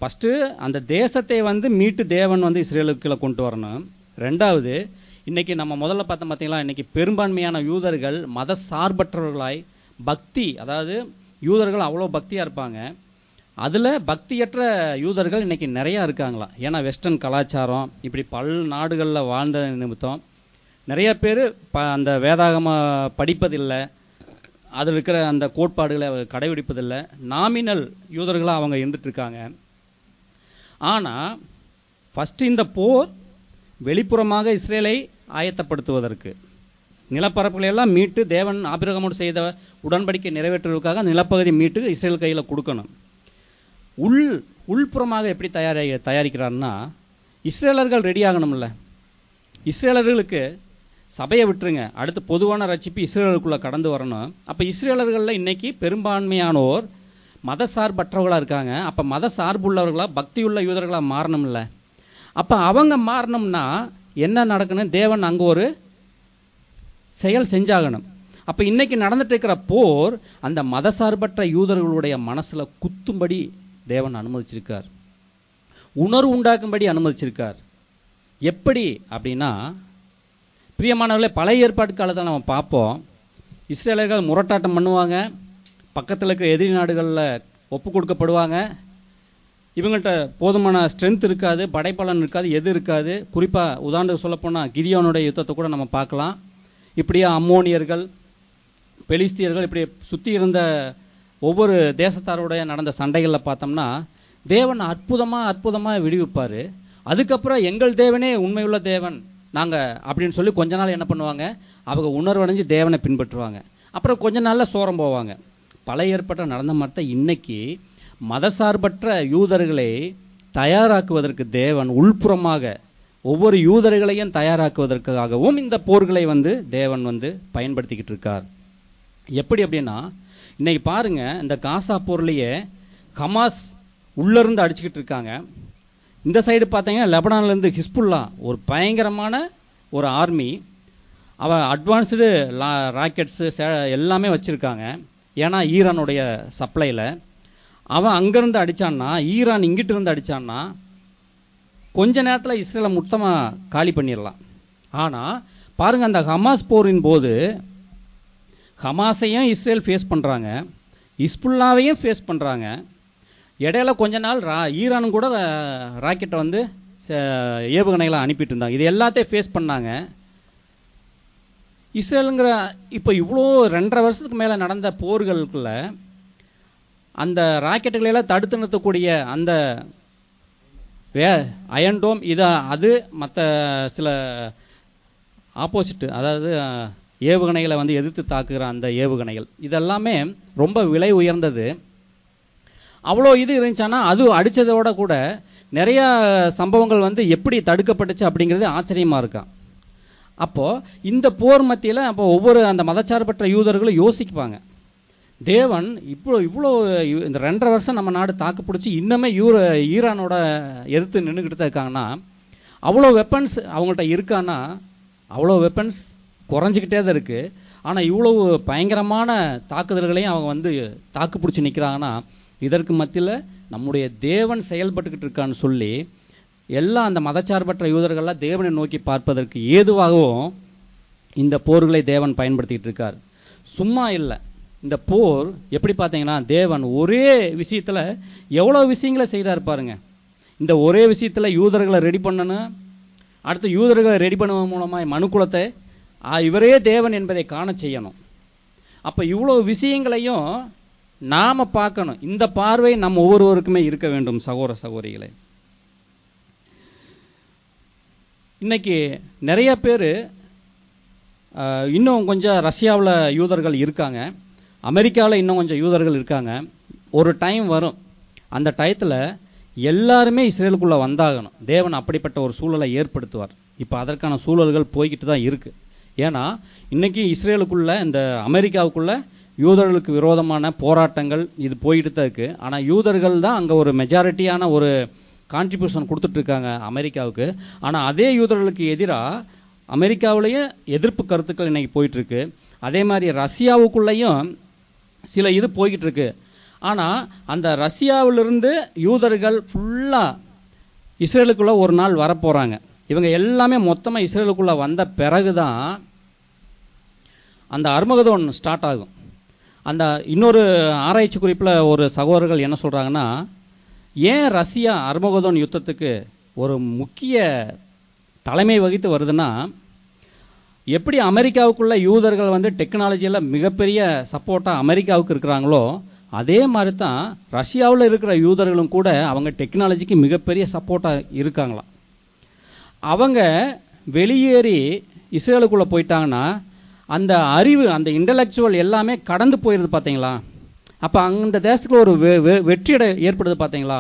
ஃபஸ்ட்டு அந்த தேசத்தை வந்து மீட்டு தேவன் வந்து இஸ்ரேலுக்குள்ள கொண்டு வரணும். ரெண்டாவது, இன்னைக்கு நம்ம முதல்ல பார்த்தோம் பார்த்தீங்களா, இன்னைக்கு பெரும்பான்மையான யூதர்கள் மத சார்பற்றவர்களாய் பக்தி, அதாவது யூதர்கள் அவ்வளோ பக்தியாக இருப்பாங்க, அதில் பக்தியற்ற யூதர்கள் இன்னைக்கு நிறையா இருக்காங்களாம். ஏன்னா வெஸ்டர்ன் கலாச்சாரம் இப்படி பல நாடுகளில் வாழ்ந்த நிமித்தம் நிறைய பேர் அந்த வேதாகம படிப்பதில்லை, அதில் இருக்கிற அந்த கோட்பாடுகளை கடைபிடிப்பதில்லை, நாமினல் யூதர்களாக அவங்க இருந்துகிட்ருக்காங்க. ஆனால் ஃபஸ்ட்டு இந்த போர் வெளிப்புறமாக இஸ்ரேலை ஆயத்தப்படுத்துவதற்கு, நிலப்பரப்புகளையெல்லாம் மீட்டு தேவன் ஆபிரகாமோடு செய்த உடன்படிக்கை நிறைவேற்றுவதற்காக நிலப்பகுதி மீட்டு இஸ்ரேல் கையில் கொடுக்கணும். உள்புறமாக எப்படி தயாரிக்கிறாருன்னா, இஸ்ரேலர்கள் ரெடி ஆகணும்ல. இஸ்ரேலர்களுக்கு சபையை விட்டுருங்க, அடுத்து பொதுவான ரட்சிப்பு இஸ்ரேலருக்குள்ளே கடந்து வரணும். அப்போ இஸ்ரேலர்களில் இன்னைக்கு பெரும்பான்மையானோர் மத சார்பற்றவர்களாக இருக்காங்க. அப்போ மத சார்புள்ளவர்களாக பக்தியுள்ள யூதர்களாக மாறணும்ல. அப்போ அவங்க மாறணும்னா என்ன நடக்கணும்? தேவன் அங்கே ஒரு செயல் செஞ்சாகணும். அப்போ இன்னைக்கு நடந்துட்டு இருக்கிற போர் அந்த மதசார்பற்ற யூதர்களுடைய மனசில் குத்தும்படி தேவன் அனுமதிச்சிருக்கார், உணர்வு உண்டாக்கும்படி அனுமதிச்சிருக்கார். எப்படி அப்படின்னா, பிரியமானவர்களே, பழைய ஏற்பாட்டு காலத்தில் நம்ம பார்ப்போம், இஸ்ரேலர்கள் முரட்டாட்டம் பண்ணுவாங்க, பக்கத்தில் இருக்கிற எதிரி நாடுகளில் ஒப்பு கொடுக்கப்படுவாங்க, இவங்கள்ட்ட போதுமான ஸ்ட்ரென்த் இருக்காது, படைப்பலன் இருக்காது, எது இருக்காது. குறிப்பாக உதாரணத்துக்கு சொல்லப்போனால் கிதியோனுடைய யுத்தத்தை கூட நம்ம பார்க்கலாம். இப்படியா அம்மோனியர்கள், பெலிஸ்தியர்கள், இப்படி சுற்றி இருந்த ஒவ்வொரு தேசத்தாரோடைய நடந்த சண்டைகளில் பார்த்தோம்னா தேவன் அற்புதமாக விடுவிப்பார். அதுக்கப்புறம் எங்கள் தேவனே உண்மையுள்ள தேவன் நாங்கள் அப்படின்னு சொல்லி கொஞ்ச நாள் என்ன பண்ணுவாங்க, அவங்க உணர்வடைஞ்சு தேவனை பின்பற்றுவாங்க. அப்புறம் கொஞ்ச நாளில் சோரம் போவாங்க. பழைய ஏற்பட்ட நடந்த மாதிரி இன்னைக்கு மதசார்பற்ற யூதர்களை தயாராக்குவதற்கு தேவன் உள்புறமாக ஒவ்வொரு யூதர்களையும் தயாராக்குவதற்காகவும் இந்த போர்களை தேவன் பயன்படுத்திக்கிட்டு இருக்கார். எப்படி அப்படின்னா, இன்னைக்கு பாருங்க, இந்த காசா போர்லேயே ஹமாஸ் உள்ளிருந்து அடிச்சுக்கிட்டு இருக்காங்க. இந்த சைடு பார்த்தீங்கன்னா லெபனான்லேருந்து ஹிஸ்புல்லா, ஒரு பயங்கரமான ஒரு ஆர்மி, அவன் அட்வான்ஸ்டு ராக்கெட்ஸு எல்லாமே வச்சுருக்காங்க. ஏன்னா ஈரானுடைய சப்ளையில் அவன் அங்கேருந்து அடித்தான்னா, ஈரான் இங்கிட்டு இருந்து அடித்தான்னா கொஞ்ச நேரத்தில் இஸ்ரேலை மொத்தமாக காலி பண்ணிடலாம். ஆனால் பாருங்கள், அந்த ஹமாஸ் போரின் போது ஹமாஸையும் இஸ்ரேல் ஃபேஸ் பண்ணுறாங்க, ஹிஸ்புல்லாவையும் ஃபேஸ் பண்ணுறாங்க. இடையில கொஞ்ச நாள் ஈரானும் கூட ராக்கெட்டை ஏவுகணைகளை அனுப்பிட்டு இருந்தாங்க. இது எல்லாத்தையும் ஃபேஸ் பண்ணாங்க. இஸ்ரேலுங்கிற இப்போ இவ்வளோ 2.5 வருஷத்துக்கு மேலே நடந்த போர்களுக்குள்ள அந்த ராக்கெட்டுகளெல்லாம் தடுத்து நிறுத்தக்கூடிய அந்த அயன் டோம் அது மற்ற சில ஆப்போசிட், அதாவது ஏவுகணைகளை வந்து எதிர்த்து தாக்குகிற அந்த ஏவுகணைகள் இதெல்லாமே ரொம்ப விலை உயர்ந்தது. அவ்வளோ இது இருந்துச்சானா அது அடித்ததோட கூட நிறைய சம்பவங்கள் வந்து எப்படி தடுக்கப்பட்டுச்சு அப்படிங்கிறது ஆச்சரியமாக இருக்கா. அப்போது இந்த போர் மத்தியில் அப்போ ஒவ்வொரு அந்த மதச்சார்பற்ற யூதர்களும் யோசிப்பாங்க, தேவன் இவ்வளோ இந்த 2.5 வருஷம் நம்ம நாடு தாக்கு பிடிச்சி இன்னமே ஈரானோட எதிர்த்து நின்றுக்கிட்டு தான் இருக்காங்கன்னா, அவ்வளோ வெப்பன்ஸ் அவங்கள்ட்ட இருக்கான்னா, அவ்வளோ வெப்பன்ஸ் குறைஞ்சிக்கிட்டே தான் இருக்குது. ஆனால் இவ்வளவு பயங்கரமான தாக்குதல்களையும் அவங்க வந்து தாக்கு பிடிச்சி நிற்கிறாங்கன்னா, இதற்கு மத்தியில் நம்முடைய தேவன் செயல்பட்டுக்கிட்டு இருக்கான்னு சொல்லி எல்லா அந்த மதச்சார்பற்ற யூதர்கள்லாம் தேவனை நோக்கி பார்ப்பதற்கு ஏதுவாகவும் இந்த போர்களை தேவன் பயன்படுத்திக்கிட்டு இருக்கார். சும்மா இல்லை, இந்த போர் எப்படி பார்த்தீங்கன்னா தேவன் ஒரே விஷயத்தில் எவ்வளோ விஷயங்களை செய்கிறார் பாருங்க. இந்த ஒரே விஷயத்தில் யூதர்களை ரெடி பண்ணணும், அடுத்து யூதர்களை ரெடி பண்ணுவதன் மூலமாக மனுக்குலத்தை இவரே தேவன் என்பதை காண செய்யணும். அப்போ இவ்வளோ விஷயங்களையும் நாம் பார்க்கணும். இந்த பார்வை நம்ம ஒவ்வொருவருக்குமே இருக்க வேண்டும் சகோதர சகோதரிகளை. இன்னைக்கு நிறைய பேர் இன்னும் கொஞ்சம் ரஷ்யாவில் யூதர்கள் இருக்காங்க, அமெரிக்காவில் இன்னும் கொஞ்சம் யூதர்கள் இருக்காங்க. ஒரு டைம் வரும், அந்த டயத்தில் எல்லாருமே இஸ்ரேலுக்குள்ளே வந்தாகணும். தேவன் அப்படிப்பட்ட ஒரு சூழலை ஏற்படுத்துவார். இப்போ அதற்கான சூழல்கள் போய்கிட்டு தான் இருக்குது. ஏன்னா இன்றைக்கி இஸ்ரேலுக்குள்ளே இந்த அமெரிக்காவுக்குள்ளே யூதர்களுக்கு விரோதமான போராட்டங்கள் இது போயிட்டு தான் இருக்குது. ஆனால் யூதர்கள் தான் அங்கே ஒரு மெஜாரிட்டியான ஒரு கான்ட்ரிபியூஷன் கொடுத்துட்ருக்காங்க அமெரிக்காவுக்கு. ஆனால் அதே யூதர்களுக்கு எதிராக அமெரிக்காவிலேயே எதிர்ப்பு கருத்துக்கள் இன்றைக்கி போயிட்டுருக்கு. அதே மாதிரி ரஷ்யாவுக்குள்ளேயும் சில இது போய்கிட்டு இருக்கு. ஆனால் அந்த ரஷ்யாவிலிருந்து யூதர்கள் ஃபுல்லாக இஸ்ரேலுக்குள்ளே ஒரு நாள் வரப்போகிறாங்க. இவங்க எல்லாமே மொத்தமாக இஸ்ரேலுக்குள்ளே வந்த பிறகு தான் அந்த அர்மகதோன் ஸ்டார்ட் ஆகும். அந்த இன்னொரு ஆராய்ச்சி குறிப்பில் ஒரு சகோதரர்கள் என்ன சொல்கிறாங்கன்னா, ஏன் ரஷ்யா அர்மகதோன் யுத்தத்துக்கு ஒரு முக்கிய தலைமை வகித்து வருதுன்னா, எப்படி அமெரிக்காவுக்குள்ள யூதர்கள் வந்து டெக்னாலஜியில் மிகப்பெரிய சப்போர்ட்டாக அமெரிக்காவுக்கு இருக்கிறாங்களோ, அதே மாதிரி தான் ரஷ்யாவில் இருக்கிற யூதர்களும் கூட அவங்க டெக்னாலஜிக்கு மிகப்பெரிய சப்போர்ட்டாக இருக்காங்களாம். அவங்க வெளியேறி இஸ்ரேலுக்குள்ளே போயிட்டாங்கன்னா அந்த அறிவு, அந்த இன்டலெக்சுவல் எல்லாமே கடந்து போயிடுது பார்த்தீங்களா. அப்போ அந்த தேசத்துக்குள்ள ஒரு வெற்றி ஏற்படுது பார்த்தீங்களா.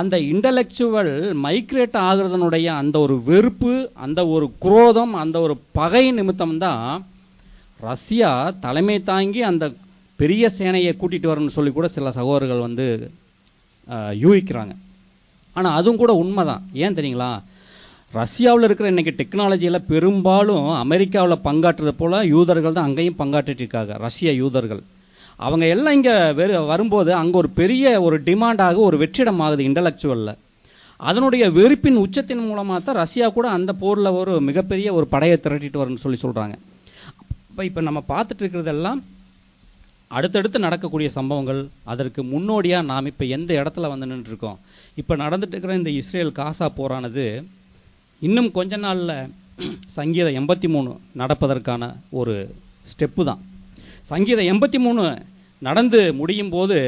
அந்த இன்டலெக்சுவல் மைக்ரேட் ஆகுறதனுடைய அந்த ஒரு வெறுப்பு, அந்த ஒரு குரோதம், அந்த ஒரு பகை நிமித்தம் தான் ரஷ்யா தலைமை தாங்கி அந்த பெரிய சேனையை கூட்டிகிட்டு வரணும்னு சொல்லி கூட சில சகோதரர்கள் வந்து யூகிக்கிறாங்க. ஆனால் அதுவும் கூட உண்மை தான். ஏன் தெரியுங்களா, ரஷ்யாவில் இருக்கிற இன்றைக்கி டெக்னாலஜியில் பெரும்பாலும் அமெரிக்காவில் பங்காற்றுறது போல் யூதர்கள் தான் அங்கேயும் பங்காற்றிட்டு இருக்காங்க. ரஷ்ய யூதர்கள் அவங்க எல்லாம் இங்கே வரும்போது அங்கே ஒரு பெரிய ஒரு டிமாண்டாக ஒரு வெற்றிடம் ஆகுது இன்டலெக்சுவலில். அதனுடைய வெறுப்பின் உச்சத்தின் மூலமாக தான் ரஷ்யா கூட அந்த போரில் ஒரு மிகப்பெரிய ஒரு படையை திரட்டிட்டு வரும்னு சொல்கிறாங்க. இப்போ நம்ம பார்த்துட்டு இருக்கிறதெல்லாம் அடுத்தடுத்து நடக்கக்கூடிய சம்பவங்கள். அதற்கு முன்னோடியாக நாம் இப்போ எந்த இடத்துல வந்து நின்றுருக்கோம். இப்போ நடந்துட்டு இருக்கிற இந்த இஸ்ரேல் காசா போரானது இன்னும் கொஞ்ச நாளில் சங்கீதம் 83 நடப்பதற்கான ஒரு ஸ்டெப்பு தான். சங்கீதம் 83 நடந்து முடியும் போது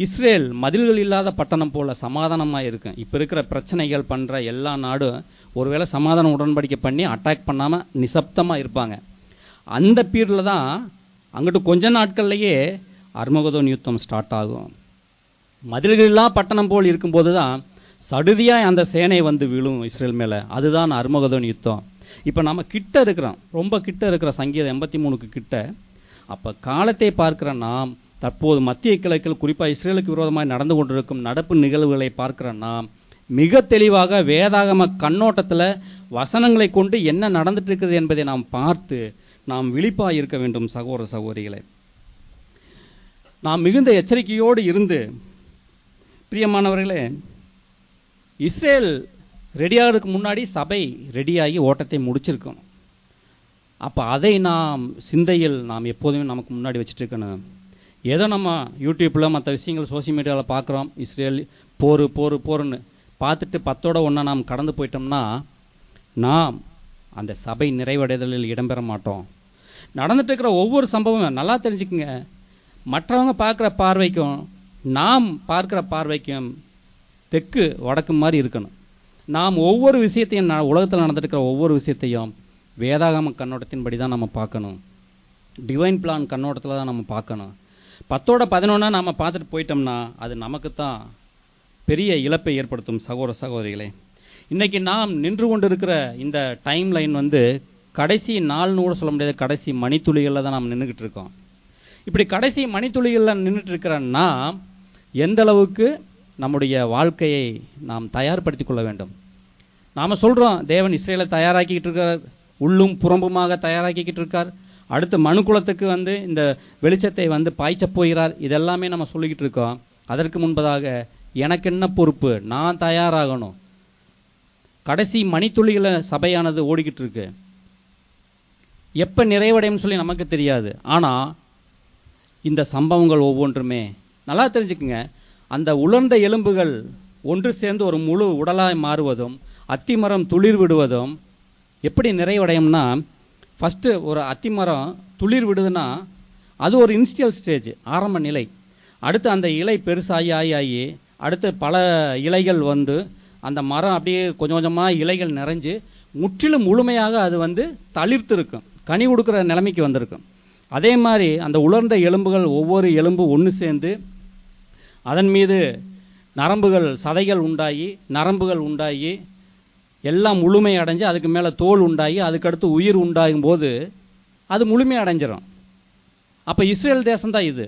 இஸ்ரேல் மதில்கள் இல்லாத பட்டணம் போல சமாதானமாக இருக்கும். இப்போ இருக்கிற பிரச்சனைகள் பண்ணுற எல்லா நாடும் ஒருவேளை சமாதான உடன்படிக்கை பண்ணி அட்டாக் பண்ணாமல் நிசப்தமாக இருப்பாங்க. அந்த பீரியடில் தான் அங்கிட்டு கொஞ்ச நாட்கள்லேயே அர்மகதோன் யுத்தம் ஸ்டார்ட் ஆகும். மதில்கள் இல்லா பட்டணம் போல் இருக்கும்போது தான் சடுதியாக அந்த சேனை வந்து விழும் இஸ்ரேல் மேலே. அதுதான் அர்மகதோன் யுத்தம். இப்போ நம்ம கிட்ட இருக்கிறோம், ரொம்ப கிட்ட இருக்கிற சங்கீதம் 83க்கு கிட்ட. அப்போ காலத்தை பார்க்கிற நாம், தற்போது மத்திய கிழக்கில் குறிப்பாக இஸ்ரேலுக்கு விரோதமாக நடந்து கொண்டிருக்கும் நடப்பு நிகழ்வுகளை பார்க்கிற நாம் மிக தெளிவாக வேதாகம கண்ணோட்டத்தில் வசனங்களை கொண்டு என்ன நடந்துட்டு இருக்குது என்பதை நாம் பார்த்து நாம் விழிப்பாக இருக்க வேண்டும் சகோதர சகோதரிகளை. நாம் மிகுந்த எச்சரிக்கையோடு இருந்து, பிரியமானவர்களே, இஸ்ரேல் ரெடியாகிறதுக்கு முன்னாடி சபை ரெடியாகி ஓட்டத்தை முடிச்சிருக்கணும். அப்போ அதை நாம் சிந்தையில் நாம் எப்போதுமே நமக்கு முன்னாடி வச்சுட்டு இருக்கணும். ஏதோ நம்ம யூடியூப்பில் மற்ற விஷயங்கள் சோசியல் மீடியாவில் பார்க்குறோம், இஸ்ரேல் போருன்னு பார்த்துட்டு 10ஓட 1 நாம் கடந்து போயிட்டோம்னா நாம் அந்த சபை நிறைவடைதலில் இடம்பெற மாட்டோம். நடந்துட்டு இருக்கிற ஒவ்வொரு சம்பவமும் நல்லா தெரிஞ்சுக்குங்க. மற்றவங்க பார்க்குற பார்வைக்கும் நாம் பார்க்குற பார்வைக்கும் தெற்கு வடக்கு மாதிரி இருக்கணும். நாம் ஒவ்வொரு விஷயத்தையும் உலகத்தில் நடந்துருக்கிற ஒவ்வொரு விஷயத்தையும் வேதாகம கண்ணோட்டத்தின்படி தான் நம்ம பார்க்கணும். டிவைன் பிளான் கண்ணோட்டத்தில் தான் நம்ம பார்க்கணும். 10-11 நம்ம பார்த்துட்டு போயிட்டோம்னா அது நமக்கு தான் பெரிய இழப்பை ஏற்படுத்தும். சகோதர சகோதரிகளே, இன்றைக்கி நாம் நின்று கொண்டு இருக்கிற இந்த டைம் லைன் கடைசி நாள்னு கூட சொல்ல முடியாது, கடைசி மணித்துளிகளில் தான் நாம் நின்றுக்கிட்டு இருக்கோம். இப்படி கடைசி மணித்துளிகளில் நின்றுட்டு இருக்கிறன்னா எந்த அளவுக்கு நம்முடைய வாழ்க்கையை நாம் தயார்படுத்தி கொள்ள வேண்டும். நாம் சொல்கிறோம் தேவன் இஸ்ரேலை தயாராக்கிக்கிட்டு இருக்கார், உள்ளும் புறம்புமாக தயாராக்கிக்கிட்டு இருக்கார், அடுத்து மனுக்குலத்துக்கு இந்த வெளிச்சத்தை பாய்ச்சப் போகிறார், இதெல்லாமே நம்ம சொல்லிக்கிட்டு இருக்கோம். அதற்கு முன்பதாக எனக்கு என்ன பொறுப்பு, நான் தயாராகணும். கடைசி மணித்துளிகளை சபையானது ஓடிக்கிட்டு இருக்கு. எப்போ நிறைவடையும் சொல்லி நமக்கு தெரியாது. ஆனால் இந்த சம்பவங்கள் ஒவ்வொன்றுமே நல்லா தெரிஞ்சுக்குங்க. அந்த உலர்ந்த எலும்புகள் ஒன்று சேர்ந்து ஒரு முழு உடலாய் மாறுவதும், அத்திமரம் துளிர் விடுவதும் எப்படி நிறைவடையும்னா, ஃபஸ்ட்டு ஒரு அத்திமரம் துளிர் விடுதுன்னா அது ஒரு இனிஷியல் ஸ்டேஜ், ஆரம்ப நிலை. அடுத்து அந்த இலை பெருசாகி ஆகி அடுத்து பல இலைகள் அந்த மரம் அப்படியே கொஞ்சம் கொஞ்சமாக இலைகள் நிறைஞ்சு முற்றிலும் முழுமையாக அது தளிர்த்து இருக்கும், கனி கொடுக்குற நிலைமைக்கு வந்திருக்கும். அதே மாதிரி அந்த உலர்ந்த எலும்புகள் ஒவ்வொரு எலும்பு ஒன்று சேர்ந்து அதன் மீது நரம்புகள் சதைகள் உண்டாகி நரம்புகள் உண்டாகி எல்லாம் முழுமை அடைஞ்சு அதுக்கு மேலே தோல் உண்டாகி அதுக்கடுத்து உயிர் உண்டாகும் போது அது முழுமை அடைஞ்சிடும். அப்போ இஸ்ரேல் தேசம் தான் இது.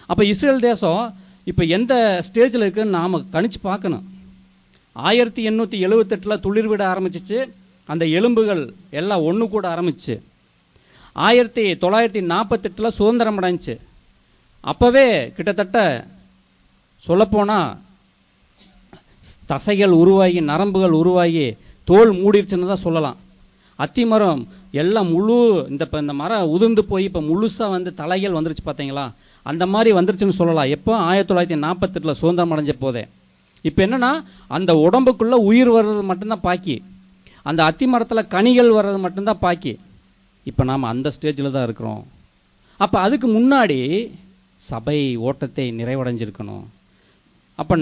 அப்போ இஸ்ரேல் தேசம் இப்போ எந்த ஸ்டேஜில் இருக்குன்னு நாம் கணிச்சு பார்க்கணும். 1878 துளிர் விட ஆரம்பிச்சிச்சு, அந்த எலும்புகள் எல்லாம் ஒன்று கூட ஆரம்பிச்சு. 1948 சுதந்திரம் அடைஞ்சிச்சு. அப்போவே கிட்டத்தட்ட சொல்லப்போனால் தசைகள் உருவாகி நரம்புகள் உருவாகி தோல் மூடிடுச்சுன்னு தான் சொல்லலாம். அத்திமரம் எல்லாம் முழு இந்த மரம் உதிர்ந்து போய் இப்போ முழுசாக தலைகள் வந்துருச்சு பார்த்தீங்களா, அந்த மாதிரி வந்துருச்சுன்னு சொல்லலாம். எப்போ 1948 சுதந்திரம் அடைஞ்ச போதே. இப்போ என்னென்னா அந்த உடம்புக்குள்ளே உயிர் வர்றது மட்டும்தான் பாக்கி, அந்த அத்திமரத்தில் கனிகள் வர்றது மட்டும்தான் பாக்கி. இப்போ நாம் அந்த ஸ்டேஜில் தான் இருக்கிறோம். அப்போ அதுக்கு முன்னாடி சபை ஓட்டத்தை நிறைவடைஞ்சிருக்கணும். அப்போ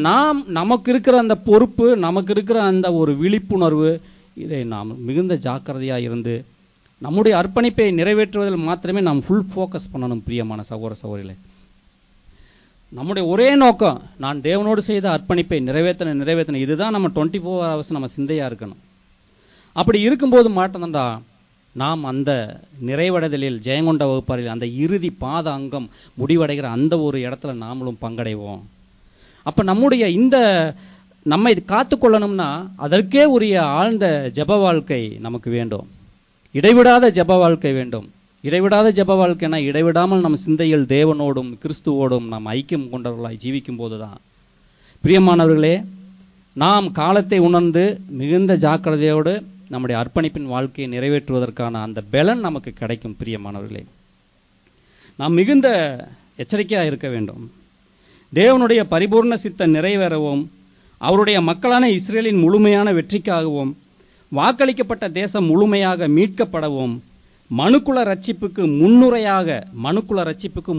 நமக்கு இருக்கிற அந்த பொறுப்பு, நமக்கு இருக்கிற அந்த ஒரு விழிப்புணர்வு, இதை நாம் மிகுந்த ஜாக்கிரதையாக இருந்து நம்முடைய அர்ப்பணிப்பை நிறைவேற்றுவதில் மாத்திரமே நாம் ஃபுல் ஃபோக்கஸ் பண்ணணும். பிரியமான சகோதர சகோதரிகளே, நம்முடைய ஒரே நோக்கம் நான் தேவனோடு செய்த அர்ப்பணிப்பை நிறைவேற்றணும். இதுதான் நம்ம 24 hours நம்ம சிந்தையாக இருக்கணும். அப்படி இருக்கும்போது மாட்டம்தான்டா நாம் அந்த நிறைவடைதலில் ஜெயங்கொண்ட வகுப்பாரில் அந்த இறுதி பாத அங்கம் முடிவடைகிற அந்த ஒரு இடத்துல நாமளும் பங்கடைவோம். அப்போ நம்முடைய நம்மை காத்துக்கொள்ளணும்னா அதற்கே உரிய ஆழ்ந்த ஜெப வாழ்க்கை நமக்கு வேண்டும், இடைவிடாத ஜெப வாழ்க்கை வேண்டும். இடைவிடாத ஜெப வாழ்க்கைனா இடைவிடாமல் நம் சிந்தையில் தேவனோடும் கிறிஸ்துவோடும் நாம் ஐக்கியம் கொண்டவர்களாய் ஜீவிக்கும் போது தான். பிரியமானவர்களே, நாம் காலத்தை உணர்ந்து மிகுந்த ஜாக்கிரதையோடு நம்முடைய அர்ப்பணிப்பின் வாழ்க்கையை நிறைவேற்றுவதற்கான அந்த பலன் நமக்கு கிடைக்கும். பிரியமானவர்களே, நாம் மிகுந்த எச்சரிக்கையாக இருக்க வேண்டும். தேவனுடைய பரிபூர்ண சித்தம் நிறைவேறவும் அவருடைய மக்களான இஸ்ரேலின் முழுமையான வெற்றிக்காகவும் வாக்களிக்கப்பட்ட தேசம் முழுமையாக மீட்கப்படவும் மனுக்குல ரட்சிப்புக்கு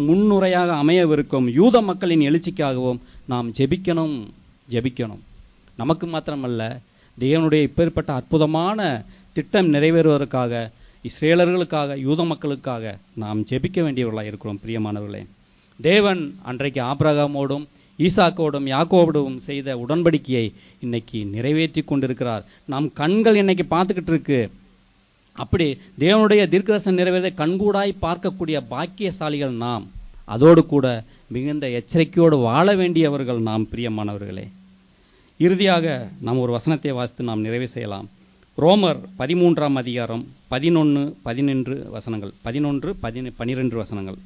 முன்னுரையாக அமையவிருக்கும் யூத மக்களின் எழுச்சிக்காகவும் நாம் ஜெபிக்கணும். நமக்கு மாத்திரமல்ல, தேவனுடைய இப்பேற்பட்ட அற்புதமான திட்டம் நிறைவேறுவதற்காக இஸ்ரேலர்களுக்காக யூத மக்களுக்காக நாம் ஜெபிக்க வேண்டியவர்களாக இருக்கிறோம். பிரியமானவர்களே, தேவன் அன்றைக்கு ஆபிரகாமோடும் ஈசாக்கோடும் யாக்கோபோடும் செய்த உடன்படிக்கையை இன்னைக்கு நிறைவேற்றி கொண்டிருக்கிறார். நம் கண்கள் இன்னைக்கு பார்த்துக்கிட்டு இருக்கு. அப்படி தேவனுடைய தீர்க்கதரிசனம் நிறைவேறதை கண்கூடாய் பார்க்கக்கூடிய பாக்கியசாலிகள் நாம். அதோடு கூட மிகுந்த எச்சரிக்கையோடு வாழ வேண்டியவர்கள் நாம். பிரியமானவர்களே, இறுதியாக நாம் ஒரு வசனத்தை வாசித்து நாம் நிறைவு செய்யலாம். ரோமர் 13ஆம் அதிகாரம் 11-12 வசனங்கள், 11-12 வசனங்கள்.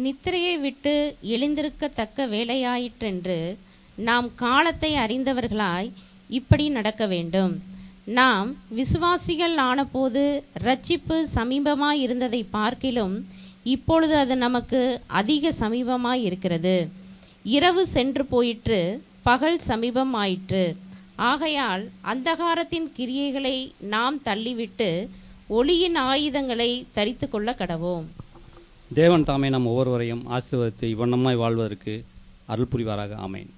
நித்திரையை விட்டு எழுந்திருக்கத்தக்க வேலையாயிற்றென்று நாம் காலத்தை அறிந்தவர்களாய் இப்படி நடக்க வேண்டும். நாம் விசுவாசிகள் ஆனபோது இரட்சிப்பு சமீபமாய் இருந்ததை பார்க்கிலும் இப்பொழுது அது நமக்கு அதிக சமீபமாய் இருக்கிறது. இரவு சென்று போயிற்று, பகல் சமீபம் ஆயிற்று. ஆகையால் அந்தகாரத்தின் கிரியைகளை நாம் தள்ளிவிட்டு ஒளியின் ஆயுதங்களை தரித்து கொள்ள கடவோம். தேவன் தாமே நம் ஒவ்வொருவரையும் ஆசீர்வதித்து இவ்வண்ணமாய் வாழ்வதற்கு அருள் புரிவாராக. ஆமென்.